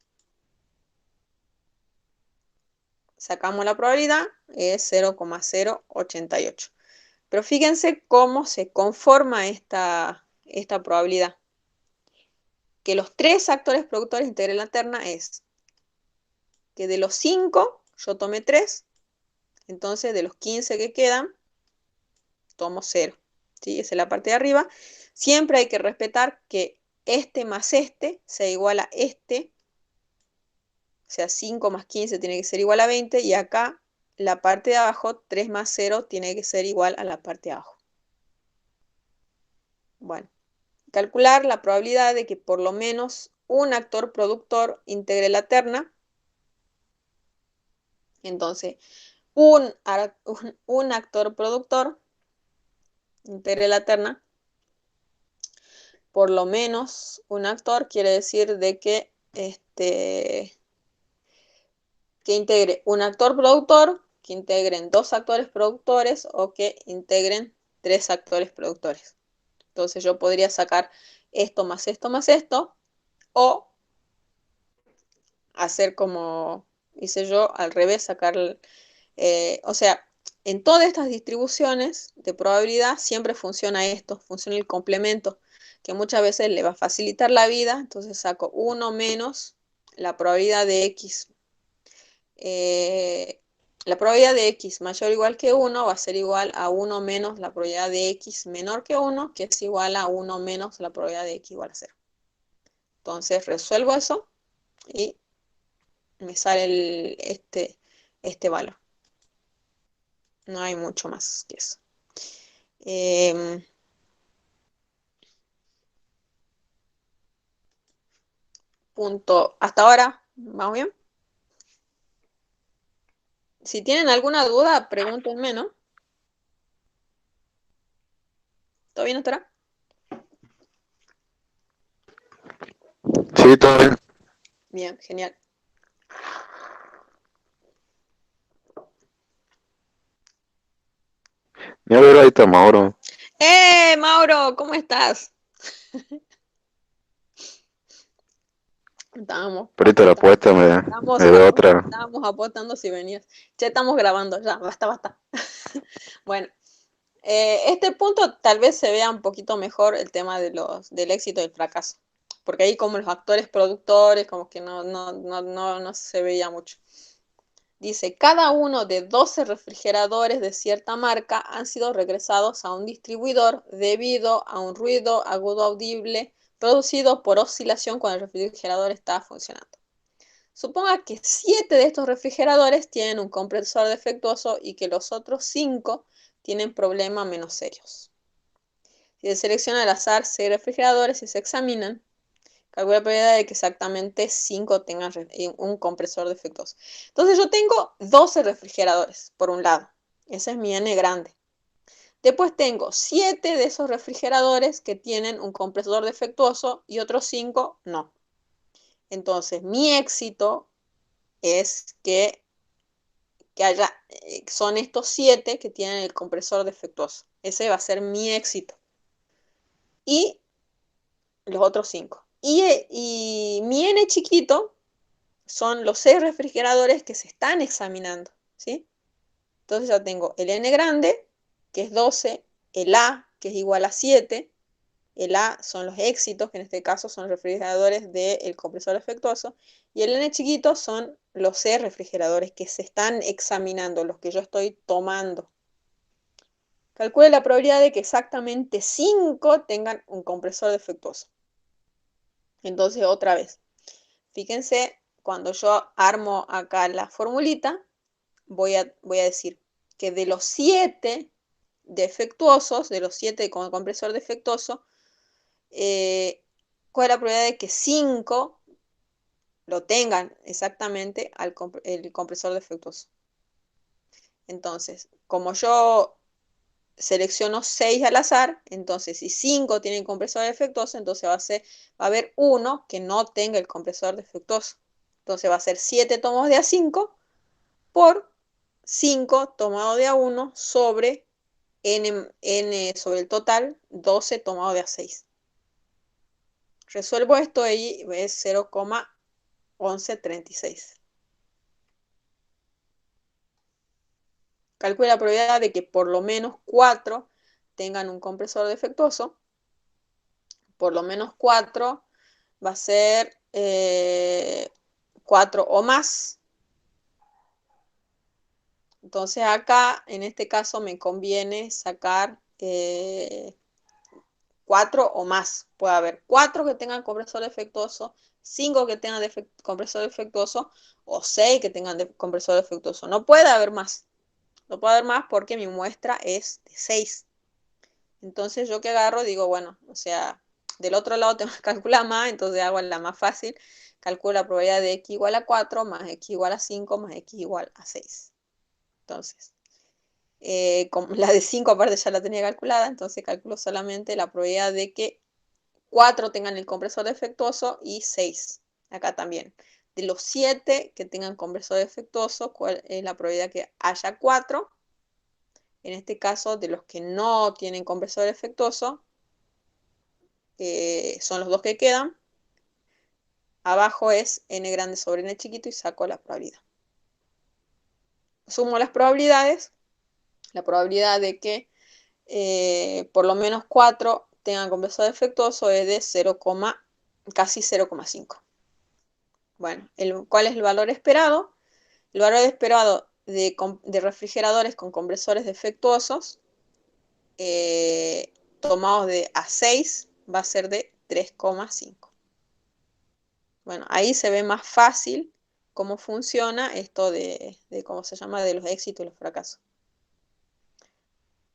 Sacamos la probabilidad, es 0,088. Pero fíjense cómo se conforma esta probabilidad. Que los 3 actores productores integren la terna es que de los 5 yo tomé 3, entonces de los 15 que quedan, tomo 0. ¿Sí? Esa es la parte de arriba. Siempre hay que respetar que este más este sea igual a este. O sea, 5 más 15 tiene que ser igual a 20. Y acá la parte de abajo, 3 más 0, tiene que ser igual a la parte de abajo. Bueno, calcular la probabilidad de que por lo menos un actor productor integre la terna. Entonces, un actor productor integre la terna. Por lo menos un actor quiere decir de que integre un actor productor, que integren 2 actores productores o que integren 3 actores productores. Entonces yo podría sacar esto más esto más esto, o hacer como hice yo, al revés, sacar, o sea, en todas estas distribuciones de probabilidad siempre funciona esto, funciona el complemento, que muchas veces le va a facilitar la vida. Entonces saco 1 menos la probabilidad de X. La probabilidad de X mayor o igual que 1 va a ser igual a 1 menos la probabilidad de X menor que 1, que es igual a 1 menos la probabilidad de X igual a 0. Entonces resuelvo eso y me sale este valor. No hay mucho más que eso. Punto. Hasta ahora, ¿vamos bien? Si tienen alguna duda, pregúntenme, ¿no? ¿Todo bien hasta ahora? Sí, todo bien. Bien, genial. Mira, a ver, ahí está Mauro. Mauro! ¿Cómo estás? Estábamos Ahorita la apuesta me dio otra. estábamos apostando si venías. Ya estamos grabando, ya, basta. Bueno, este punto tal vez se vea un poquito mejor el tema del éxito y el fracaso. Porque ahí como los actores productores, como que no se veía mucho. Dice, cada uno de 12 refrigeradores de cierta marca han sido regresados a un distribuidor debido a un ruido agudo audible producido por oscilación cuando el refrigerador está funcionando. Suponga que 7 de estos refrigeradores tienen un compresor defectuoso y que los otros 5 tienen problemas menos serios. Si se selecciona al azar 6 refrigeradores y se examinan, calcula la probabilidad de que exactamente 5 tengan un compresor defectuoso. Entonces yo tengo 12 refrigeradores, por un lado. Ese es mi N grande. Después tengo 7 de esos refrigeradores que tienen un compresor defectuoso y otros 5 no. Entonces mi éxito es que son estos 7 que tienen el compresor defectuoso. Ese va a ser mi éxito. Y los otros 5. Y mi N chiquito son los 6 refrigeradores que se están examinando, ¿sí? Entonces ya tengo el N grande, que es 12, el A, que es igual a 7, el A son los éxitos, que en este caso son refrigeradores del compresor defectuoso, y el N chiquito son los C refrigeradores que se están examinando, los que yo estoy tomando. Calcule la probabilidad de que exactamente 5 tengan un compresor defectuoso. Entonces, otra vez, fíjense, cuando yo armo acá la formulita, voy a decir que de los 7 defectuosos, de los 7 con el compresor defectuoso, ¿cuál es la probabilidad de que 5 lo tengan exactamente el compresor defectuoso? Entonces, como yo selecciono 6 al azar, entonces si 5 tienen compresor defectuoso, entonces va a haber uno que no tenga el compresor defectuoso. Entonces va a ser 7 tomados de A5 por 5 tomado de A1 sobre n sobre el total 12 tomado de A6. Resuelvo esto y es 0,1136. calcule la probabilidad de que por lo menos 4 tengan un compresor defectuoso. Por lo menos 4 va a ser 4 o más. Entonces acá, en este caso, me conviene sacar 4 o más. Puede haber 4 que tengan compresor defectuoso, 5 que tengan compresor defectuoso o 6 que tengan compresor defectuoso. No puede haber más. No puede haber más porque mi muestra es de 6. Entonces yo que agarro digo, bueno, o sea, del otro lado tengo que calcular más, entonces hago la más fácil. Calculo la probabilidad de x igual a 4 más x igual a 5 más x igual a 6. Entonces, como la de 5 aparte ya la tenía calculada, entonces calculo solamente la probabilidad de que 4 tengan el compresor defectuoso y 6. Acá también. De los 7 que tengan compresor defectuoso, ¿cuál es la probabilidad que haya 4? En este caso, de los que no tienen compresor defectuoso, son los 2 que quedan. Abajo es n grande sobre n chiquito y saco la probabilidad. Sumo las probabilidades. La probabilidad de que por lo menos 4 tengan compresor defectuoso es de 0, casi 0,5. Bueno, ¿cuál es el valor esperado? El valor esperado de refrigeradores con compresores defectuosos tomados de A6 va a ser de 3,5. Bueno, ahí se ve más fácil cómo funciona esto de cómo se llama, de los éxitos y los fracasos.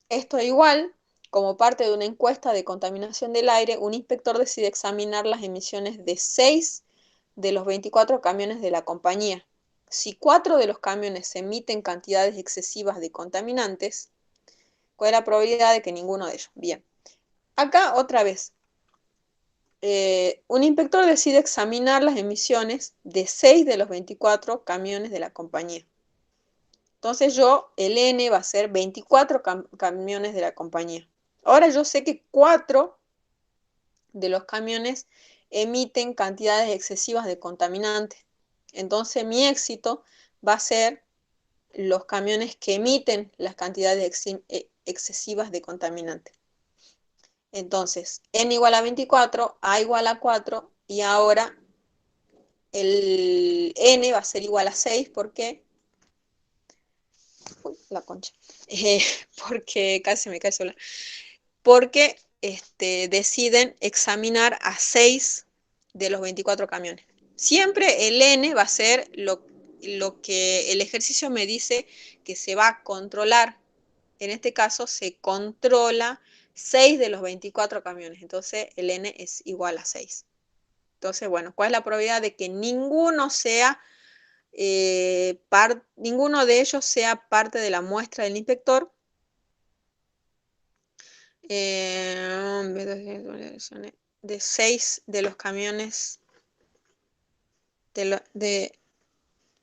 Esto igual, como parte de una encuesta de contaminación del aire, un inspector decide examinar las emisiones de 6 de los 24 camiones de la compañía. Si 4 de los camiones emiten cantidades excesivas de contaminantes, ¿cuál es la probabilidad de que ninguno de ellos? Bien. Acá otra vez, un inspector decide examinar las emisiones de 6 de los 24 camiones de la compañía. Entonces el N va a ser 24 camiones de la compañía. Ahora yo sé que 4 de los camiones emiten cantidades excesivas de contaminantes. Entonces mi éxito va a ser los camiones que emiten las cantidades excesivas de contaminantes. Entonces, n igual a 24, a igual a 4, y ahora el n va a ser igual a 6, ¿por qué? Uy, la concha. Porque casi me cae sola. Porque deciden examinar a 6 de los 24 camiones. Siempre el n va a ser lo que el ejercicio me dice que se va a controlar. En este caso se controla 6 de los 24 camiones. Entonces el n es igual a 6. Entonces, bueno, ¿cuál es la probabilidad de que ninguno de ellos sea parte de la muestra del inspector? De 6 de los camiones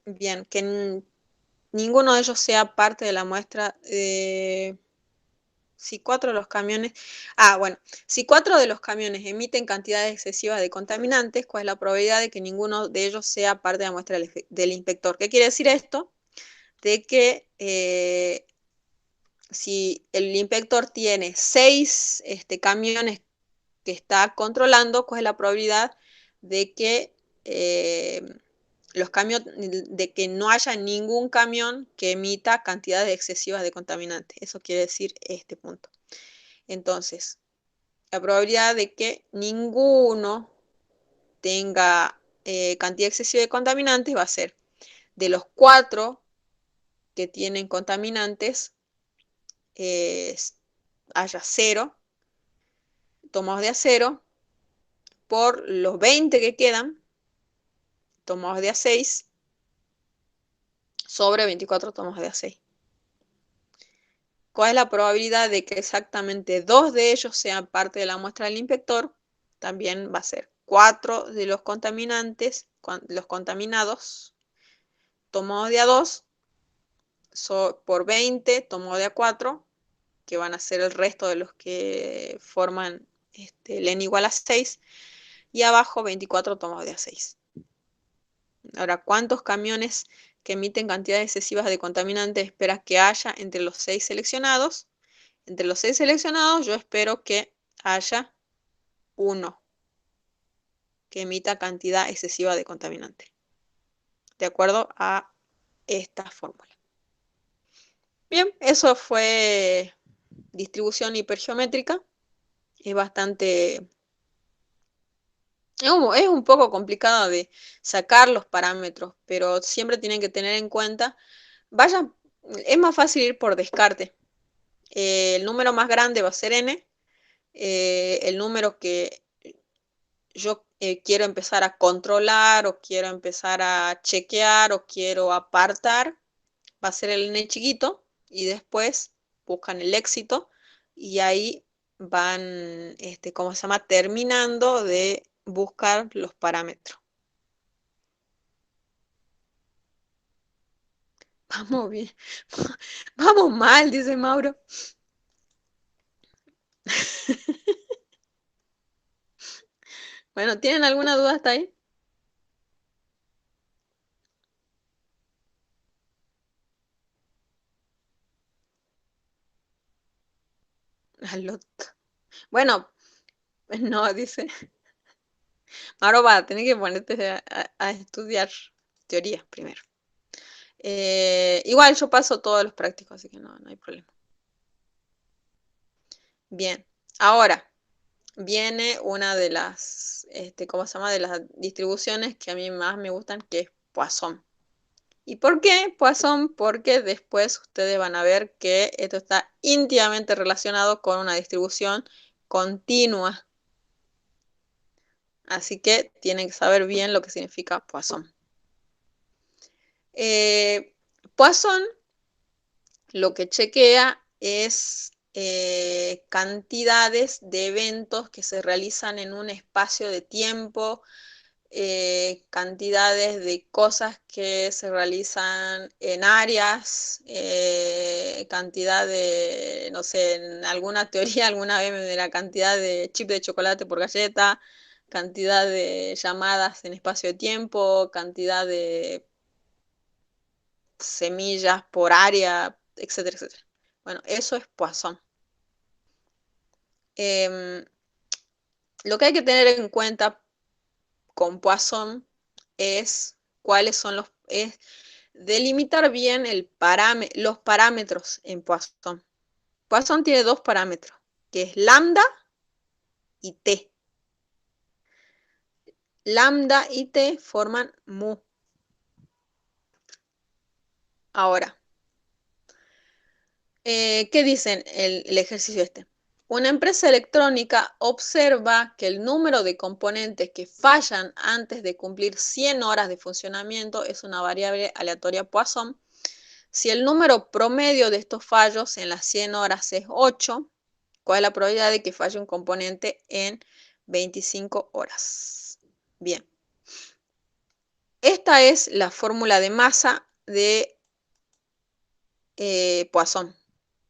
bien, que ninguno de ellos sea parte de la muestra. Si 4 de los camiones, bueno, si 4 de los camiones emiten cantidades excesivas de contaminantes, ¿cuál es la probabilidad de que ninguno de ellos sea parte de la muestra del inspector? ¿Qué quiere decir esto? De que si el inspector tiene 6 camiones que está controlando, ¿cuál es la probabilidad de que de que no haya ningún camión que emita cantidades excesivas de contaminantes? Eso quiere decir este punto. Entonces, la probabilidad de que ninguno tenga cantidad excesiva de contaminantes va a ser de los 4 que tienen contaminantes, haya 0 tomados de a 0 por los 20 que quedan tomados de a 6 sobre 24 tomados de a 6. ¿Cuál es la probabilidad de que exactamente 2 de ellos sean parte de la muestra del inspector? También va a ser 4 de los contaminantes, los contaminados, tomados de a 2 por 20 tomado de a 4, que van a ser el resto de los que forman el n igual a 6, y abajo 24 tomados de a 6. Ahora, ¿cuántos camiones que emiten cantidades excesivas de contaminantes esperas que haya entre los 6 seleccionados. Entre los 6 seleccionados yo espero que haya uno que emita cantidad excesiva de contaminante, de acuerdo a esta fórmula. Bien, eso fue distribución hipergeométrica. Es bastante, es un poco complicado de sacar los parámetros, pero siempre tienen que tener en cuenta, es más fácil ir por descarte. El número más grande va a ser n, el número que yo quiero empezar a controlar o quiero empezar a chequear o quiero apartar, va a ser el n chiquito y después buscan el éxito y ahí van, ¿cómo se llama? Terminando de buscar los parámetros. Vamos bien. Vamos mal, dice Mauro. Bueno, ¿tienen alguna duda hasta ahí? Bueno, no, dice. Ahora va a tener que ponerte a estudiar teoría primero. Igual yo paso todos los prácticos, así que no hay problema. Bien, ahora viene una de las, ¿cómo se llama? De las distribuciones que a mí más me gustan, que es Poisson. ¿Y por qué Poisson? Porque después ustedes van a ver que esto está íntimamente relacionado con una distribución continua. Así que tienen que saber bien lo que significa Poisson. Poisson lo que chequea es cantidades de eventos que se realizan en un espacio de tiempo, cantidades de cosas que se realizan en áreas, cantidad de, no sé, en alguna teoría alguna vez de la cantidad de chip de chocolate por galleta, cantidad de llamadas en espacio de tiempo, cantidad de semillas por área, etcétera, etcétera. Bueno, eso es Poisson. Lo que hay que tener en cuenta con Poisson es cuáles son es delimitar bien los parámetros en Poisson. Poisson tiene dos parámetros, que es lambda y t. Lambda y t forman mu. Ahora, ¿qué dicen el ejercicio este? Una empresa electrónica observa que el número de componentes que fallan antes de cumplir 100 horas de funcionamiento es una variable aleatoria Poisson. Si el número promedio de estos fallos en las 100 horas es 8, ¿cuál es la probabilidad de que falle un componente en 25 horas? Bien. Esta es la fórmula de masa de Poisson,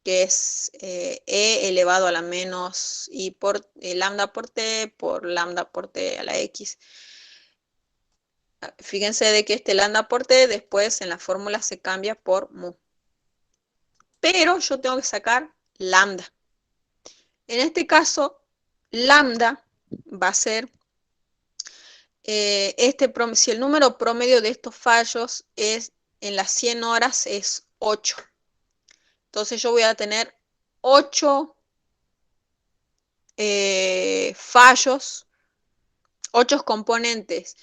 que es E elevado a la menos I por lambda por lambda por T a la X. Fíjense de que este lambda por T después en la fórmula se cambia por mu. Pero yo tengo que sacar lambda. En este caso, lambda va a ser, si el número promedio de estos fallos es en las 100 horas es 8. Entonces yo voy a tener 8 fallos, 8 componentes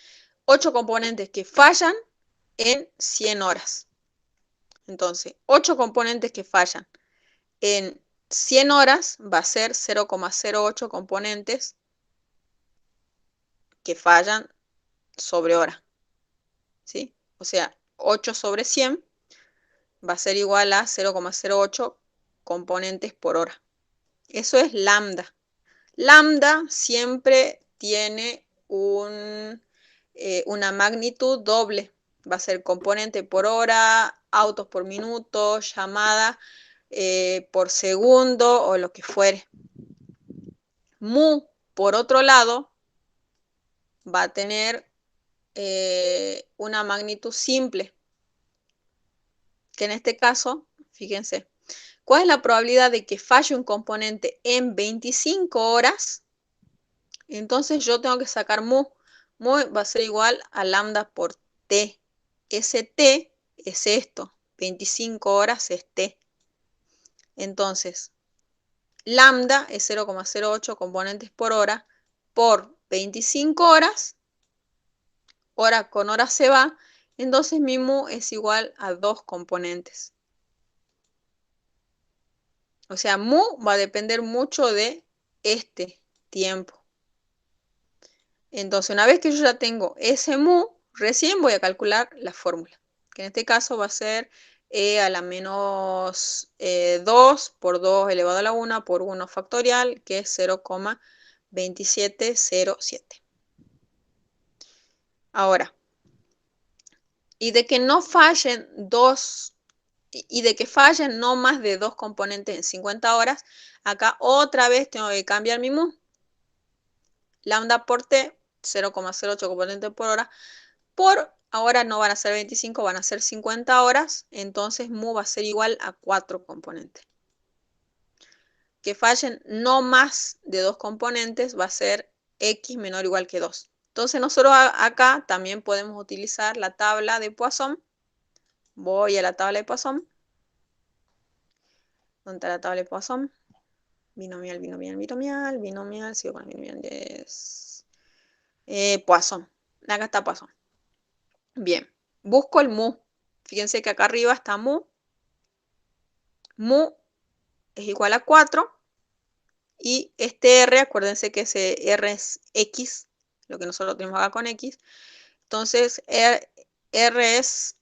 que fallan en 100 horas. Entonces, 8 componentes que fallan en 100 horas va a ser 0,08 componentes que fallan sobre hora. ¿Sí? O sea, 8 sobre 100 va a ser igual a 0,08 componentes por hora. Eso es lambda. Lambda siempre tiene una magnitud doble. Va a ser componente por hora, autos por minuto, llamada por segundo o lo que fuere. Mu, por otro lado, va a tener una magnitud simple. que en este caso, fíjense, ¿cuál es la probabilidad de que falle un componente en 25 horas? Entonces yo tengo que sacar mu. Mu va a ser igual a lambda por t. Ese t es esto. 25 horas es t. Entonces, lambda es 0,08 componentes por hora por 25 horas. Hora con hora se va. Entonces mi mu es igual a 2 componentes. O sea, mu va a depender mucho de este tiempo. Entonces, una vez que yo ya tengo ese mu, recién voy a calcular la fórmula, que en este caso va a ser e a la menos 2 por 2 elevado a la 1 por 1 factorial, que es 0,2707. Ahora, y de que no fallen y de que fallen no más de 2 componentes en 50 horas, acá otra vez tengo que cambiar mi mu. Lambda por t, 0,08 componentes por hora, por ahora no van a ser 25, van a ser 50 horas, entonces mu va a ser igual a 4 componentes. Que fallen no más de 2 componentes va a ser x menor o igual que 2. Entonces nosotros acá también podemos utilizar la tabla de Poisson. Voy a la tabla de Poisson. ¿Dónde está la tabla de Poisson? Binomial, binomial, binomial, binomial, sigo con el binomial, yes. Poisson. Acá está Poisson. Bien, busco el mu. Fíjense que acá arriba está mu. Mu es igual a 4. Y este R, acuérdense que ese R es X, lo que nosotros tenemos acá con X. Entonces, R es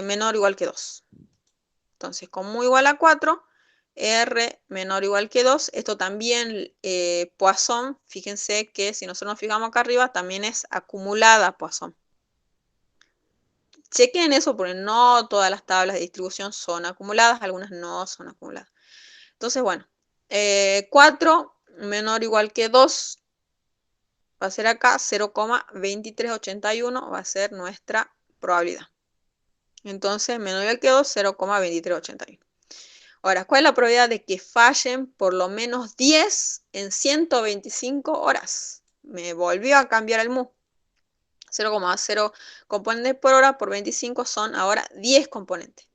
menor o igual que 2. Entonces, con mu igual a 4, R menor o igual que 2. Esto también, Poisson, fíjense que si nosotros nos fijamos acá arriba, también es acumulada Poisson. Chequen eso porque no todas las tablas de distribución son acumuladas, algunas no son acumuladas. Entonces, bueno, 4 menor o igual que 2 va a ser acá 0,2381, va a ser nuestra probabilidad. Entonces, menor o igual que 2, 0,2381. Ahora, ¿cuál es la probabilidad de que fallen por lo menos 10 en 125 horas? Me volvió a cambiar el mu. 0,0 componentes por hora por 25 son ahora 10 componentes.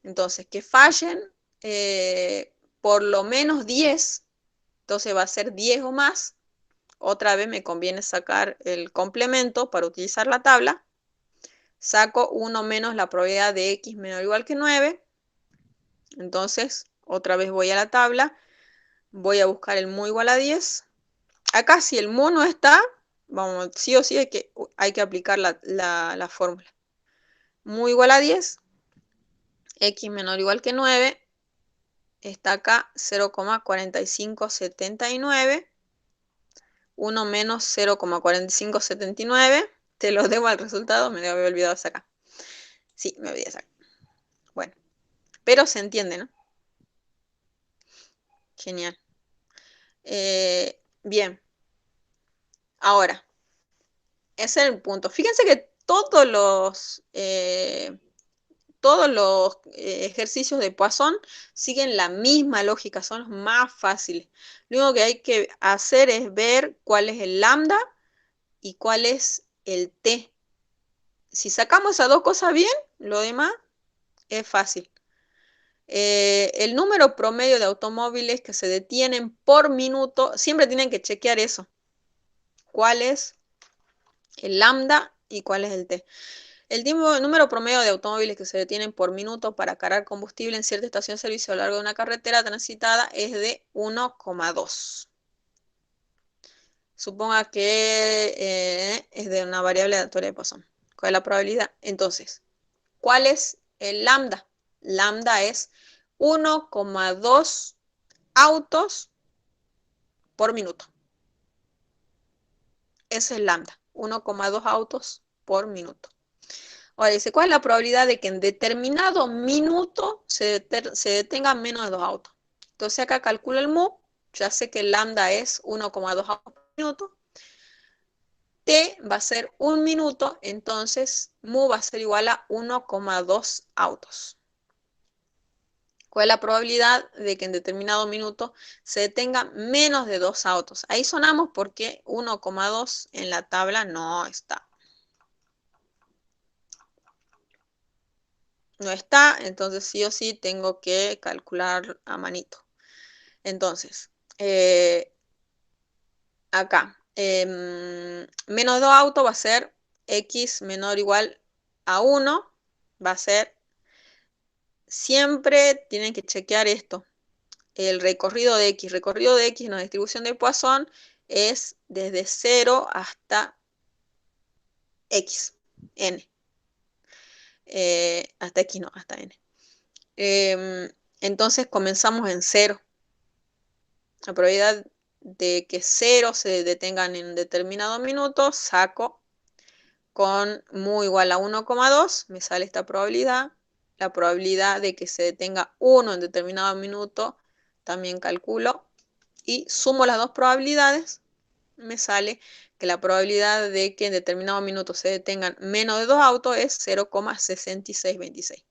Entonces, que fallen por lo menos 10, entonces va a ser 10 o más. Otra vez me conviene sacar el complemento para utilizar la tabla. Saco 1 menos la probabilidad de x menor o igual que 9. Entonces, otra vez voy a la tabla. Voy a buscar el mu igual a 10. Acá si el mu no está, vamos, sí o sí hay que aplicar la fórmula. Mu igual a 10. X menor o igual que 9. Está acá 0,4579. 1 menos 0,4579. Te lo debo al resultado, me había olvidado sacar. Sí, me olvidé sacar. Bueno, pero se entiende, ¿no? Genial. Bien. Ahora, ese es el punto. Fíjense que todos los ejercicios de Poisson siguen la misma lógica, son los más fáciles. Lo único que hay que hacer es ver cuál es el lambda y cuál es el t. Si sacamos esas dos cosas bien, lo demás es fácil. El número promedio de automóviles que se detienen por minuto, siempre tienen que chequear eso. ¿Cuál es el lambda y cuál es el t? El número promedio de automóviles que se detienen por minuto para cargar combustible en cierta estación de servicio a lo largo de una carretera transitada es de 1,2. Suponga que es de una variable aleatoria de Poisson. ¿Cuál es la probabilidad? Entonces, ¿cuál es el lambda? Lambda es 1,2 autos por minuto. Ese es el lambda, 1,2 autos por minuto. Ahora dice, ¿cuál es la probabilidad de que en determinado minuto se detengan menos de 2 autos? Entonces acá calculo el mu, ya sé que el lambda es 1,2 autos por minuto. T va a ser 1 minuto, entonces mu va a ser igual a 1,2 autos. ¿Cuál es la probabilidad de que en determinado minuto se detengan menos de 2 autos? Ahí sonamos porque 1,2 en la tabla no está. No está, entonces sí o sí tengo que calcular a manito. Entonces, acá, menos 2 autos va a ser x menor o igual a 1, va a ser, siempre tienen que chequear esto, el recorrido de x. Recorrido de x en la distribución de Poisson es desde 0 hasta x, n. Hasta x no, hasta n. Entonces comenzamos en 0. La probabilidad de que 0 se detengan en un determinado minuto, saco con mu igual a 1,2, me sale esta probabilidad. La probabilidad de que se detenga 1 en determinado minuto, también calculo. Y sumo las dos probabilidades, me sale que la probabilidad de que en determinado minuto se detengan menos de 2 autos es 0,6626.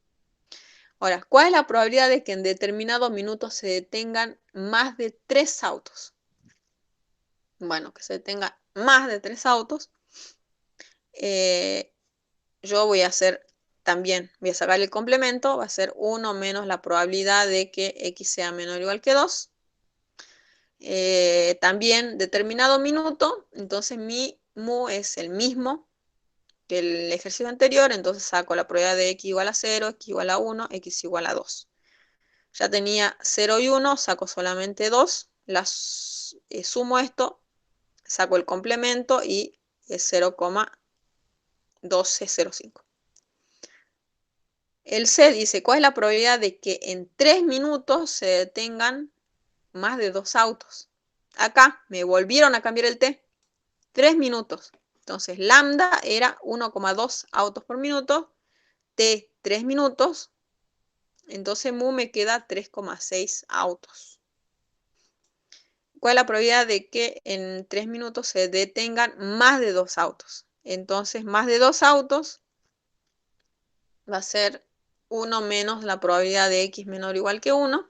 Ahora, ¿cuál es la probabilidad de que en determinado minuto se detengan más de 3 autos? Bueno, que se detengan más de 3 autos. Yo voy a hacer también, voy a sacar el complemento, va a ser 1 menos la probabilidad de que x sea menor o igual que 2. También determinado minuto, entonces mi mu es el mismo que el ejercicio anterior, entonces saco la probabilidad de x igual a 0, x igual a 1, x igual a 2. Ya tenía 0 y 1, saco solamente 2, sumo esto, saco el complemento y es 0,1205. El C dice, ¿cuál es la probabilidad de que en 3 minutos se detengan más de 2 autos? Acá me volvieron a cambiar el T. 3 minutos. Entonces, lambda era 1,2 autos por minuto. T, 3 minutos. Entonces, mu me queda 3,6 autos. ¿Cuál es la probabilidad de que en 3 minutos se detengan más de 2 autos? Entonces, más de 2 autos va a ser 1 menos la probabilidad de x menor o igual que 1.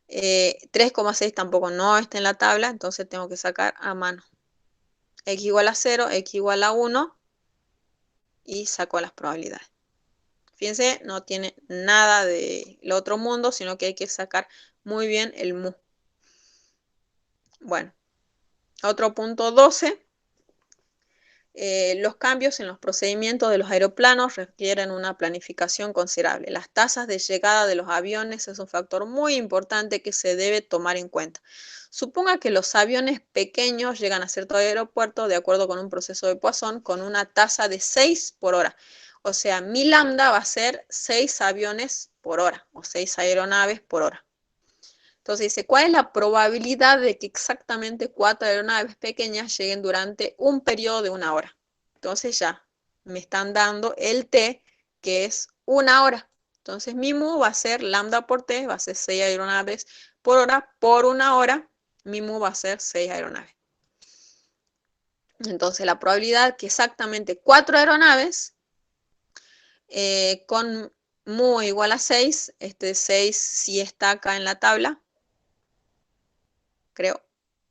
3,6 tampoco no está en la tabla, entonces tengo que sacar a mano. X igual a 0, x igual a 1 y saco las probabilidades. Fíjense, no tiene nada del otro mundo, sino que hay que sacar muy bien el mu. Bueno, otro punto 12. Los cambios en los procedimientos de los aeroplanos requieren una planificación considerable. Las tasas de llegada de los aviones es un factor muy importante que se debe tomar en cuenta. Suponga que los aviones pequeños llegan a cierto aeropuerto de acuerdo con un proceso de Poisson con una tasa de 6 por hora. O sea, mi lambda va a ser 6 aviones por hora o 6 aeronaves por hora. Entonces dice, ¿cuál es la probabilidad de que exactamente 4 aeronaves pequeñas lleguen durante un periodo de 1 hora? Entonces ya me están dando el T, que es 1 hora. Entonces mi mu va a ser lambda por T, va a ser 6 aeronaves por hora. Por 1 hora, mi mu va a ser 6 aeronaves. Entonces la probabilidad que exactamente 4 aeronaves con mu igual a 6, este 6 sí está acá en la tabla, creo.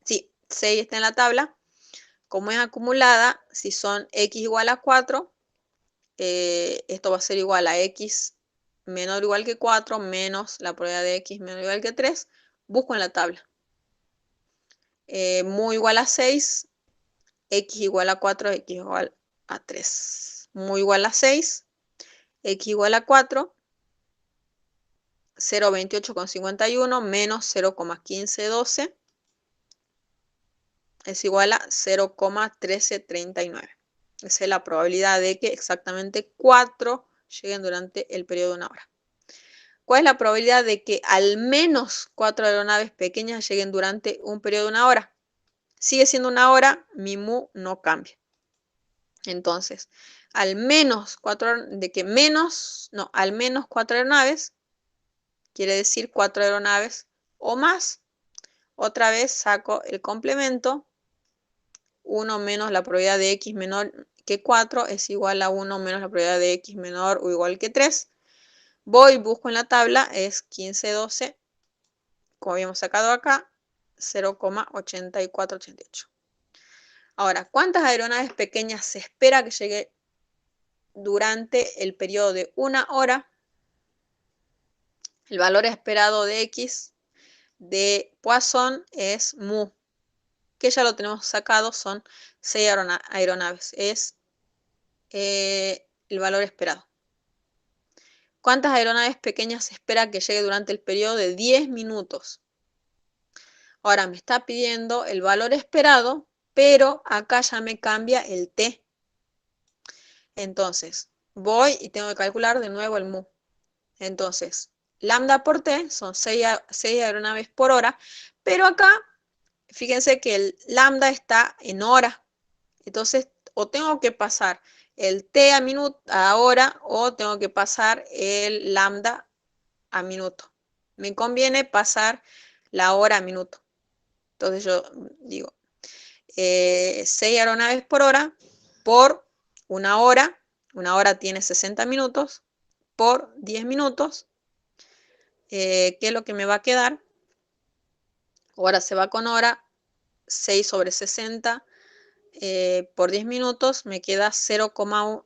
Sí, 6 está en la tabla. Como es acumulada, si son x igual a 4, esto va a ser igual a x menor o igual que 4 menos la probabilidad de x menor o igual que 3. Busco en la tabla. Mu igual a 6, x igual a 4, x igual a 3. Mu igual a 6, x igual a 4, 0,28,51 menos 0,1512 es igual a 0,1339. Esa es la probabilidad de que exactamente 4 lleguen durante el periodo de 1 hora. ¿Cuál es la probabilidad de que al menos 4 aeronaves pequeñas lleguen durante un periodo de 1 hora? Sigue siendo 1 hora, mi mu no cambia. Entonces, al menos 4 aeronaves, quiere decir 4 aeronaves o más. Otra vez saco el complemento, 1 menos la probabilidad de x menor que 4 es igual a 1 menos la probabilidad de x menor o igual que 3. Voy, busco en la tabla, es 15, 12, como habíamos sacado acá, 0,8488. Ahora, ¿cuántas aeronaves pequeñas se espera que llegue durante el periodo de 1 hora? El valor esperado de x de Poisson es mu, que ya lo tenemos sacado, son 6 aeronaves. Es el valor esperado. ¿Cuántas aeronaves pequeñas se espera que llegue durante el periodo de 10 minutos? Ahora me está pidiendo el valor esperado, pero acá ya me cambia el t. Entonces, voy y tengo que calcular de nuevo el mu. Entonces, lambda por t son 6 aeronaves por hora, pero acá, fíjense que el lambda está en hora. Entonces, o tengo que pasar el t a minuto a hora o tengo que pasar el lambda a minuto. Me conviene pasar la hora a minuto. Entonces yo digo 6 aeronaves por hora por una hora. Una hora tiene 60 minutos por 10 minutos. ¿Qué es lo que me va a quedar? Hora se va con hora. 6 sobre 60 por 10 minutos me queda 0,1.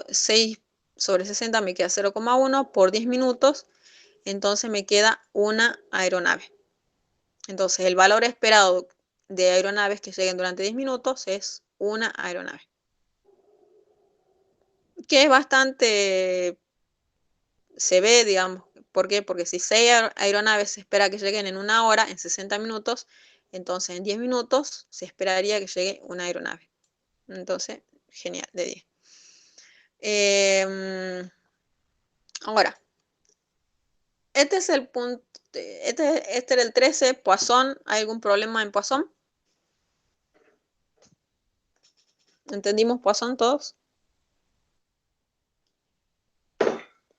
6 sobre 60 me queda 0,1 por 10 minutos. Entonces me queda una aeronave. Entonces el valor esperado de aeronaves que lleguen durante 10 minutos es una aeronave. Que es bastante, se ve, digamos, ¿por qué? Porque si 6 aeronaves se espera que lleguen en una hora, en 60 minutos, entonces en 10 minutos se esperaría que llegue una aeronave. Entonces, genial, de 10. Ahora, este es el punto, este era el 13, Poisson. ¿Hay algún problema en Poisson? ¿Entendimos Poisson todos?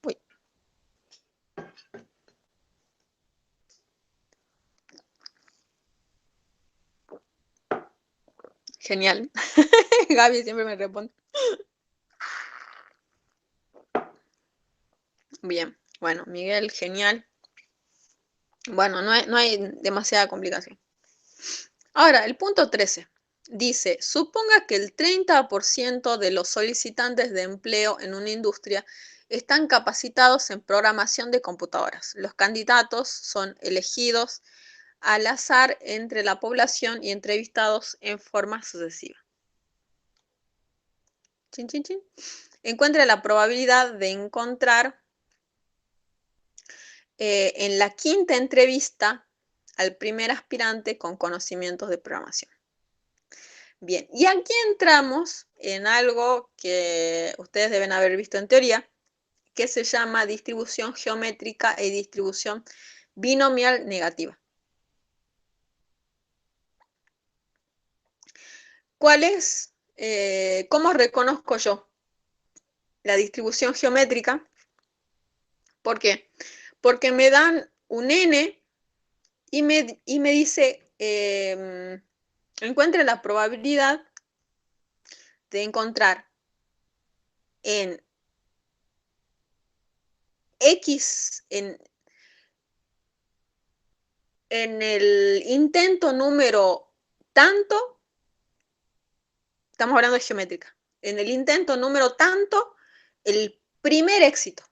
Uy. Genial. Gaby siempre me responde. Bien, bueno, Miguel, genial. Bueno, no hay demasiada complicación. Ahora, el punto 13 dice, suponga que el 30% de los solicitantes de empleo en una industria están capacitados en programación de computadoras. Los candidatos son elegidos al azar entre la población y entrevistados en forma sucesiva. Chin, chin, chin. Encuentre la probabilidad de encontrar en la quinta entrevista al primer aspirante con conocimientos de programación. Bien, y aquí entramos en algo que ustedes deben haber visto en teoría, que se llama distribución geométrica y distribución binomial negativa. ¿Cuál es? ¿Cómo reconozco yo la distribución geométrica? ¿Por qué? Porque me dan un n y me dice, encuentre la probabilidad de encontrar en X, en el intento número tanto, estamos hablando de geométrica, en el intento número tanto, el primer éxito.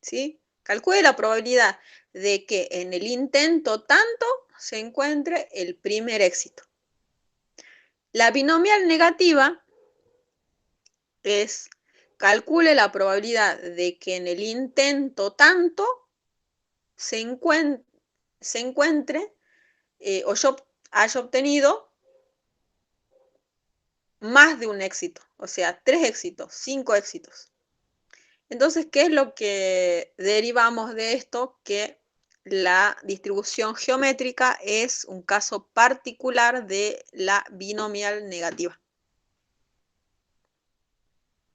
¿Sí? Calcule la probabilidad de que en el intento tanto se encuentre el primer éxito. La binomial negativa es, calcule la probabilidad de que en el intento tanto se encuentre o yo haya obtenido más de un éxito, o sea, 3 éxitos, 5 éxitos. Entonces, ¿qué es lo que derivamos de esto? Que la distribución geométrica es un caso particular de la binomial negativa.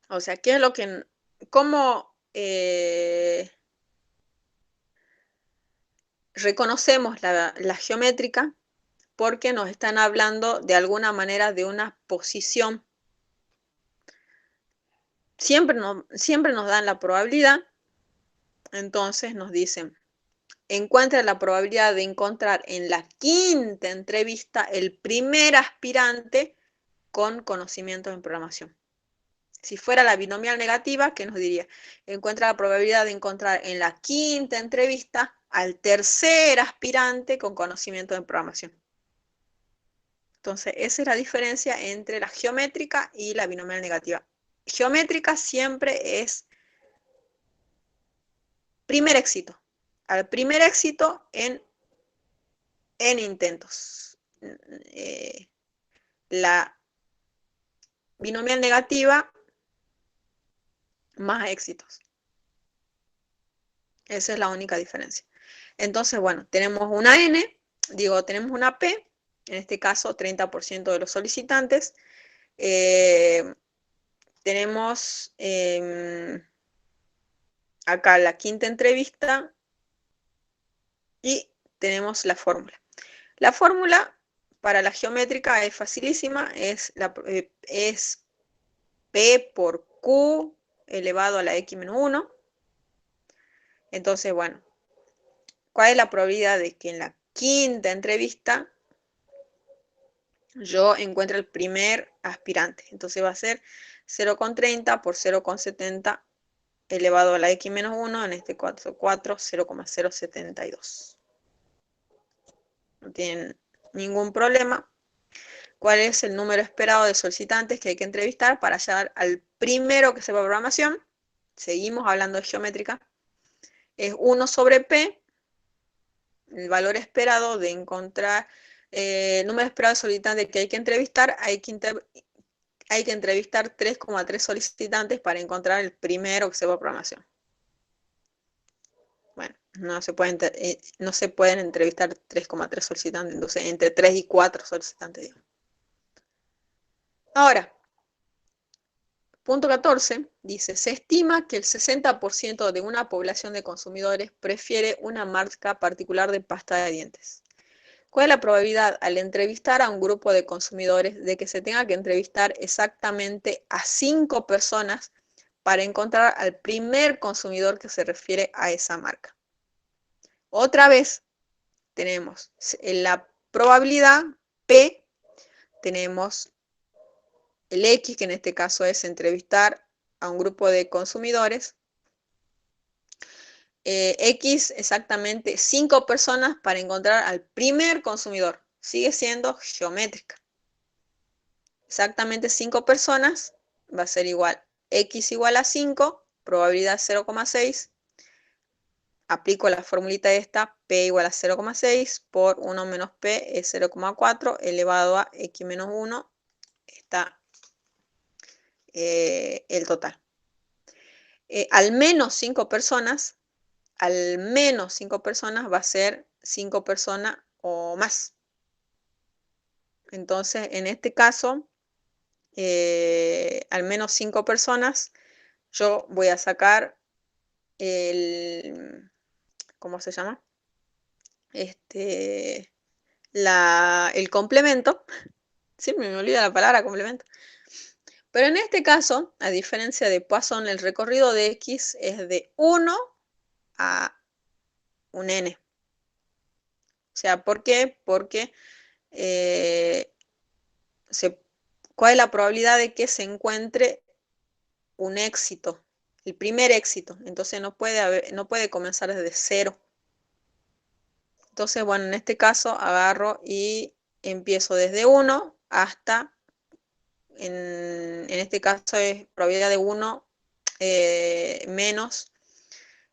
O sea, ¿qué es lo que, cómo reconocemos la geométrica? porque nos están hablando de alguna manera de una posición. Siempre nos dan la probabilidad, entonces nos dicen, encuentra la probabilidad de encontrar en la quinta entrevista el primer aspirante con conocimientos en programación. Si fuera la binomial negativa, ¿qué nos diría? Encuentra la probabilidad de encontrar en la quinta entrevista al tercer aspirante con conocimiento en programación. Entonces, esa es la diferencia entre la geométrica y la binomial negativa. Geométrica siempre es primer éxito. Al primer éxito en intentos. La binomial negativa, más éxitos. Esa es la única diferencia. Entonces, bueno, tenemos una N, tenemos una P, en este caso 30% de los solicitantes. Tenemos acá la quinta entrevista y tenemos la fórmula. La fórmula para la geométrica es facilísima, es P por Q elevado a la X menos 1. Entonces, bueno, ¿cuál es la probabilidad de que en la quinta entrevista yo encuentre el primer aspirante? Entonces va a ser 0,30 por 0,70 elevado a la X menos 1, en este caso 4, 0,072. No tienen ningún problema. ¿Cuál es el número esperado de solicitantes que hay que entrevistar para llegar al primero que sepa programación? Seguimos hablando de geométrica. Es 1 sobre P, el valor esperado de encontrar, el número esperado de solicitantes que hay que entrevistar. Hay que entrevistar 3,3 solicitantes para encontrar el primero que sepa programación. Bueno, no se pueden entrevistar 3,3 solicitantes, entonces entre 3 y 4 solicitantes, digamos. Ahora, punto 14 dice, se estima que el 60% de una población de consumidores prefiere una marca particular de pasta de dientes. ¿Cuál es la probabilidad al entrevistar a un grupo de consumidores de que se tenga que entrevistar exactamente a 5 personas para encontrar al primer consumidor que se refiere a esa marca? Otra vez tenemos la probabilidad P, tenemos el X, que en este caso es entrevistar a un grupo de consumidores. X, exactamente 5 personas para encontrar al primer consumidor. Sigue siendo geométrica. Exactamente 5 personas va a ser igual. X igual a 5, probabilidad 0,6. Aplico la formulita esta, P igual a 0,6 por 1 menos P es 0,4 elevado a X menos 1. Está el total. Al menos 5 personas va a ser 5 personas o más. Entonces, en este caso, al menos 5 personas, yo voy a sacar ¿cómo se llama? El complemento. Siempre me olvida la palabra complemento. Pero en este caso, a diferencia de Poisson, el recorrido de X es de 1 a un N. O sea, ¿por qué? Porque ¿cuál es la probabilidad de que se encuentre un éxito? El primer éxito. Entonces no puede comenzar desde 0. Entonces, bueno, en este caso agarro y empiezo desde 1 hasta, en este caso es probabilidad de 1 menos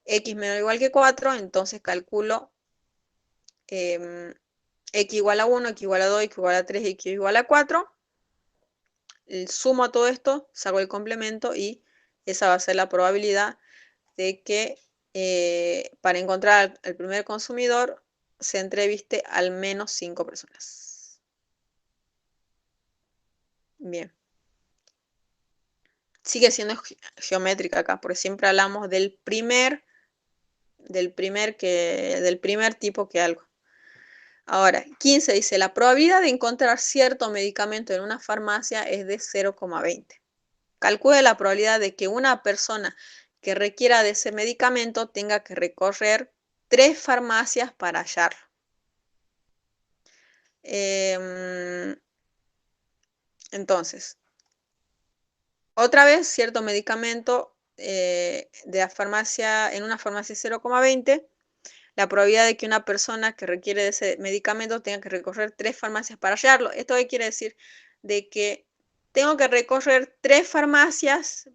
X menor o igual que 4, entonces calculo X igual a 1, X igual a 2, X igual a 3, X igual a 4. Sumo a todo esto, saco el complemento y esa va a ser la probabilidad de que para encontrar al primer consumidor se entreviste al menos 5 personas. Bien. Sigue siendo geométrica acá, porque siempre hablamos del primer tipo que algo. Ahora, 15 dice, la probabilidad de encontrar cierto medicamento en una farmacia es de 0,20. Calcule la probabilidad de que una persona que requiera de ese medicamento tenga que recorrer 3 farmacias para hallarlo. Entonces, otra vez, cierto medicamento de la farmacia, en una farmacia 0,20, la probabilidad de que una persona que requiere de ese medicamento tenga que recorrer 3 farmacias para hallarlo. ¿Esto qué quiere decir? De que tengo que recorrer 3 farmacias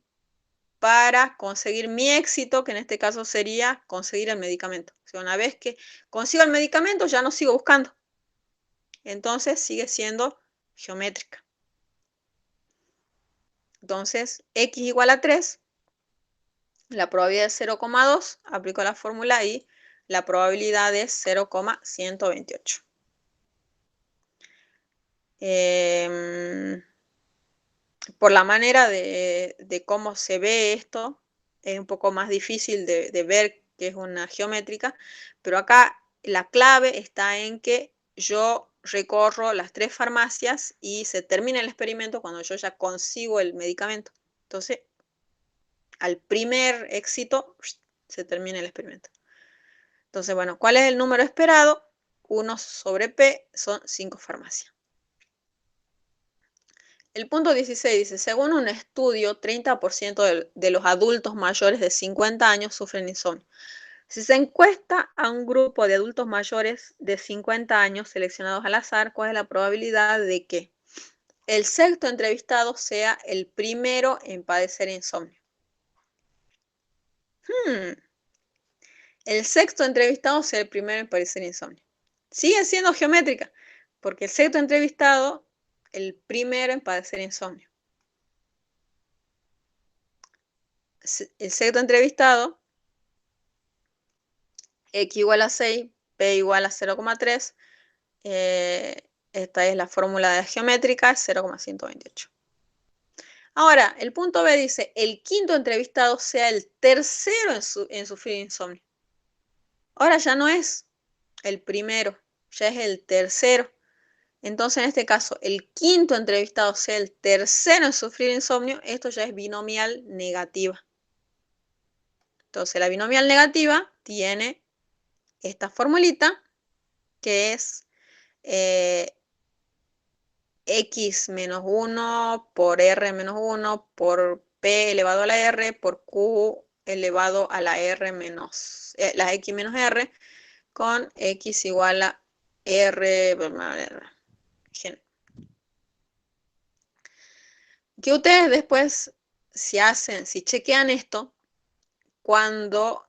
para conseguir mi éxito, que en este caso sería conseguir el medicamento. O sea, una vez que consigo el medicamento, ya no sigo buscando. Entonces, sigue siendo geométrica. Entonces, x igual a 3, la probabilidad es 0,2, aplico la fórmula y la probabilidad es 0,128. Por la manera de cómo se ve esto, es un poco más difícil de ver que es una geométrica, pero acá la clave está en que yo recorro las 3 farmacias y se termina el experimento cuando yo ya consigo el medicamento. Entonces, al primer éxito, se termina el experimento. Entonces, bueno, ¿cuál es el número esperado? 1 sobre P son 5 farmacias. El punto 16 dice, según un estudio, 30% de los adultos mayores de 50 años sufren insomnio. Si se encuesta a un grupo de adultos mayores de 50 años seleccionados al azar, ¿cuál es la probabilidad de que el sexto entrevistado sea el primero en padecer insomnio? El sexto entrevistado sea el primero en padecer insomnio. Sigue siendo geométrica, porque el sexto entrevistado, el primero en padecer insomnio. El sexto entrevistado, x igual a 6, p igual a 0,3. Esta es la fórmula de geométrica, 0,128. Ahora, el punto B dice, el quinto entrevistado sea el tercero en sufrir insomnio. Ahora ya no es el primero, ya es el tercero. Entonces, en este caso, el quinto entrevistado sea el tercero en sufrir insomnio, esto ya es binomial negativa. Entonces, la binomial negativa tiene esta formulita, que es x menos 1 por r menos 1 por p elevado a la r por q elevado a la r menos, la x menos r, con x igual a r. Que ustedes después, si chequean esto, cuando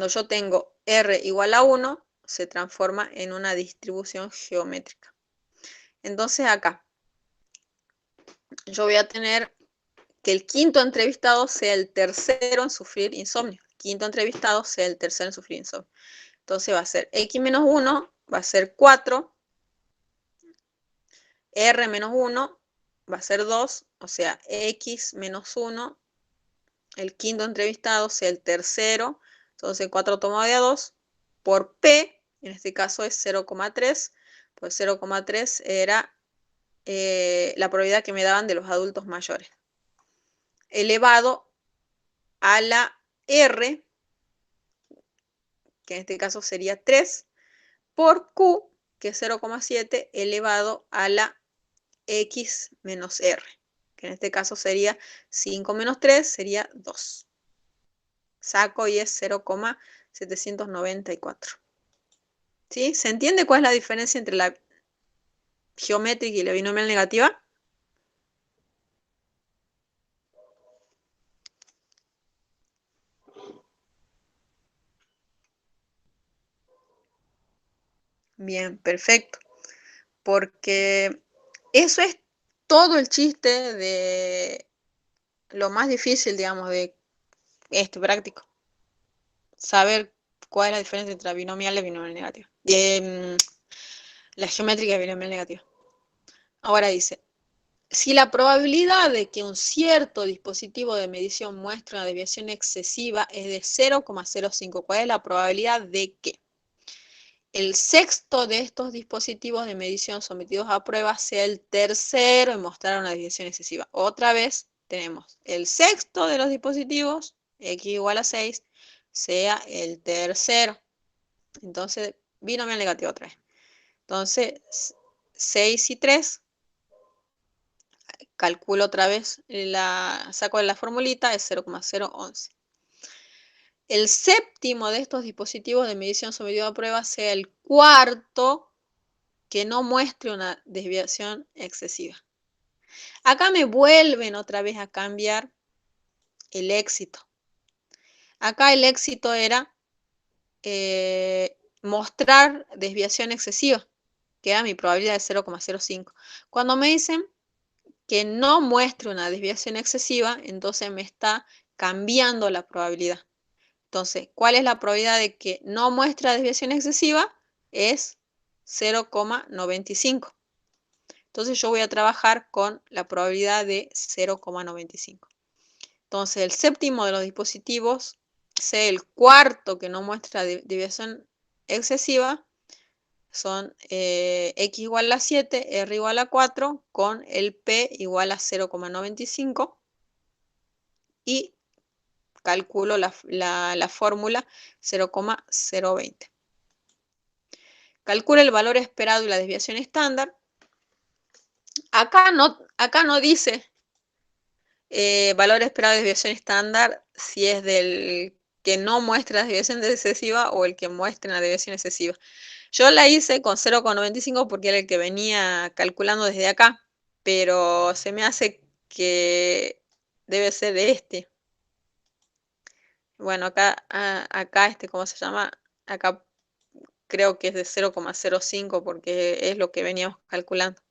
yo tengo r igual a 1, se transforma en una distribución geométrica. Entonces acá, yo voy a tener que el quinto entrevistado sea el tercero en sufrir insomnio. El quinto entrevistado sea el tercero en sufrir insomnio. Entonces va a ser x menos 1, va a ser 4, r menos 1 va a ser 2, o sea, x menos 1, el quinto entrevistado sea el tercero, entonces 4 tomado de a 2, por p, en este caso es 0,3, pues 0,3 era la probabilidad que me daban de los adultos mayores, elevado a la r, que en este caso sería 3, por q, que es 0,7, elevado a la x menos r, que en este caso sería 5 menos 3, sería 2. Saco y es 0,794. ¿Sí? ¿Se entiende cuál es la diferencia entre la geométrica y la binomial negativa? Bien, perfecto. Porque eso es todo el chiste de lo más difícil, digamos, de este práctico. Saber cuál es la diferencia entre la binomial y la binomial negativa. La geométrica y la binomial negativa. Ahora dice, Si la probabilidad de que un cierto dispositivo de medición muestre una desviación excesiva es de 0,05, ¿cuál es la probabilidad de que el sexto de estos dispositivos de medición sometidos a prueba sea el tercero en mostrar una desviación excesiva? Otra vez tenemos el sexto de los dispositivos, x igual a 6, sea el tercero. Entonces, binomial negativo otra vez. Entonces, 6 y 3, calculo otra vez, saco de la formulita, es 0,011. El séptimo de estos dispositivos de medición sometido a prueba sea el cuarto que no muestre una desviación excesiva. Acá me vuelven otra vez a cambiar el éxito. Acá el éxito era mostrar desviación excesiva, que era mi probabilidad de 0,05. Cuando me dicen que no muestre una desviación excesiva, entonces me está cambiando la probabilidad. Entonces, ¿cuál es la probabilidad de que no muestre desviación excesiva? Es 0,95. Entonces yo voy a trabajar con la probabilidad de 0,95. Entonces el séptimo de los dispositivos, sea el cuarto que no muestra desviación excesiva, son x igual a 7, r igual a 4, con el p igual a 0,95 y calculo la fórmula 0,020. Calcula el valor esperado y la desviación estándar. Acá no dice valor esperado de desviación estándar si es del que no muestra la desviación excesiva o el que muestra la desviación excesiva. Yo la hice con 0,95 porque era el que venía calculando desde acá, pero se me hace que debe ser de este. Bueno, acá ¿cómo se llama? Acá creo que es de 0,05 porque es lo que veníamos calculando.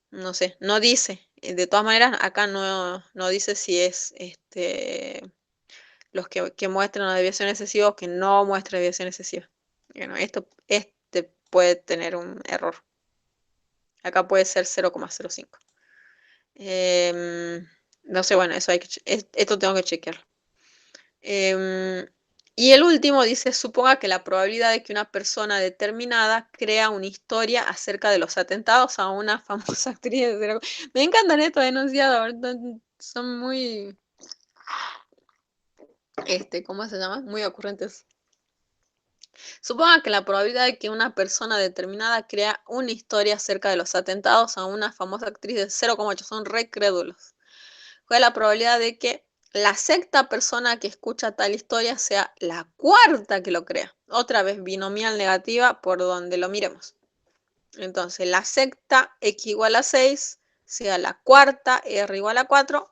No sé, no dice. De todas maneras, acá no dice si es los que muestran una desviación excesiva o que no muestran desviación excesiva. Bueno, este puede tener un error. Acá puede ser 0,05. No sé, bueno, eso esto tengo que chequearlo. Y el último dice, suponga que la probabilidad de que una persona determinada crea una historia acerca de los atentados a una famosa actriz. Me encantan estos enunciados, son muy, ¿cómo se llama? Muy ocurrentes. Suponga que la probabilidad de que una persona determinada crea una historia acerca de los atentados a una famosa actriz de 0,8, son re crédulos. ¿Cuál es la probabilidad de que la sexta persona que escucha tal historia sea la cuarta que lo crea? Otra vez binomial negativa por donde lo miremos. Entonces la sexta, x igual a 6, sea la cuarta, r igual a 4,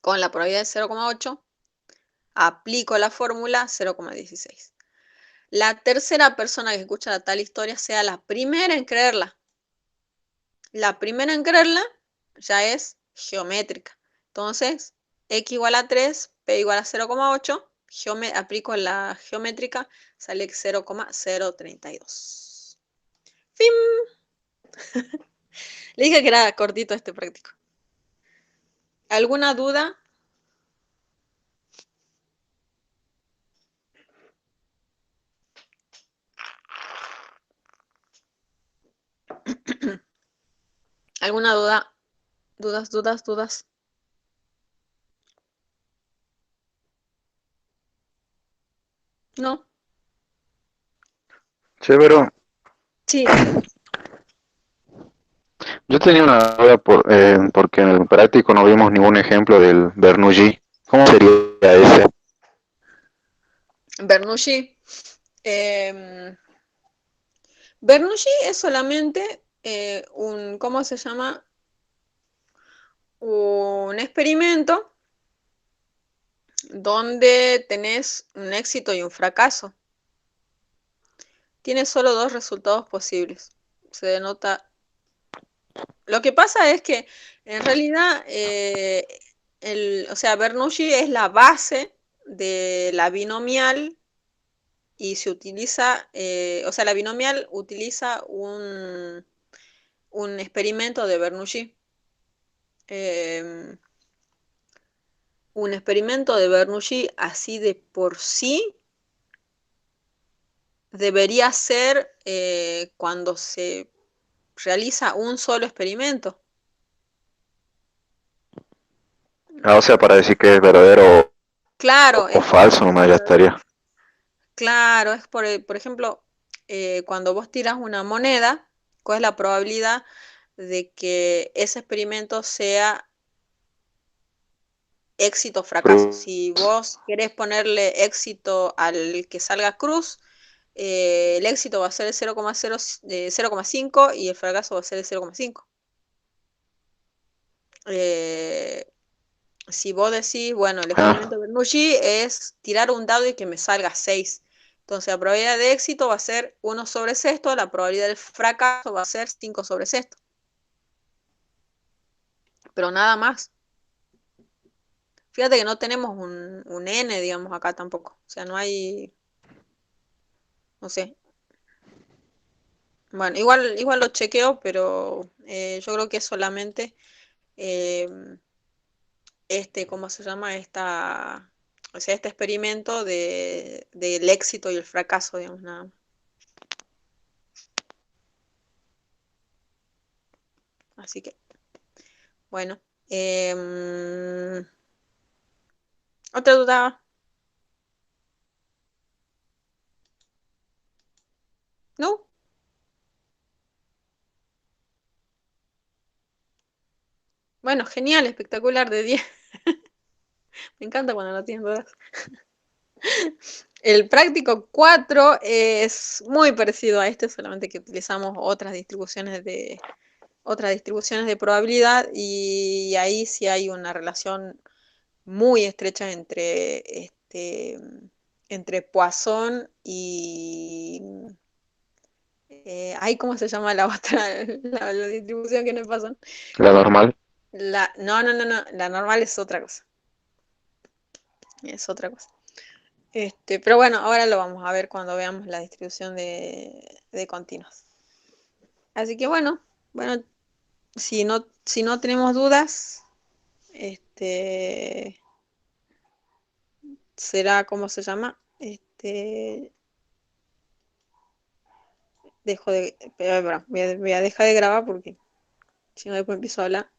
con la probabilidad de 0,8, aplico la fórmula 0,16. La tercera persona que escucha tal historia sea la primera en creerla. La primera en creerla ya es geométrica. Entonces, x igual a 3, p igual a 0,8, aplico la geométrica, sale 0,032. ¡Fin! Le dije que era cortito este práctico. ¿Alguna duda? ¿Alguna duda? ¿Dudas? ¿No? Sí, pero Sí. yo tenía una duda porque en el práctico no vimos ningún ejemplo del Bernoulli. ¿Cómo sería ese? Bernoulli. Bernoulli es solamente ¿cómo se llama? Un experimento donde tenés un éxito y un fracaso. Tiene solo dos resultados posibles. Se denota. Lo que pasa es que en realidad, Bernoulli es la base de la binomial y se utiliza, la binomial utiliza un experimento de Bernoulli. Eh, un experimento de Bernoulli así de por sí debería ser cuando se realiza un solo experimento. O sea, para decir que es verdadero Claro, o falso, nomás ya estaría. claro, es por ejemplo, cuando vos tiras una moneda, ¿cuál es la probabilidad de que ese experimento sea éxito o fracaso? Cruz. Si vos querés ponerle éxito al que salga cruz, el éxito va a ser el 0,5 y el fracaso va a ser el 0,5. Eh, si vos decís, bueno, el Ah, experimento de Bernoulli es tirar un dado y que me salga 6. Entonces la probabilidad de éxito va a ser 1 sobre sexto, la probabilidad del fracaso va a ser 5 sobre sexto. Pero nada más. Fíjate que no tenemos un n, digamos, acá tampoco. O sea, no hay, no sé. Bueno, igual lo chequeo, pero yo creo que es solamente eh, ¿cómo se llama? O sea, este experimento del éxito y el fracaso, digamos, nada más. Así que, bueno. Otra duda. ¿No? Bueno, genial, espectacular, de 10. Me encanta cuando no tienen dudas. El práctico 4 es muy parecido a este, solamente que utilizamos otras distribuciones de probabilidad y ahí sí hay una relación muy estrecha entre Poisson y ¿cómo se llama la otra? La distribución que no es Poisson. la normal. No, la normal es otra cosa. Es otra cosa. Pero bueno, ahora lo vamos a ver cuando veamos la distribución de continuos. Así que bueno, si no tenemos dudas, será, ¿cómo se llama? Dejo de, espera, voy a dejar de grabar porque si no después empiezo a hablar.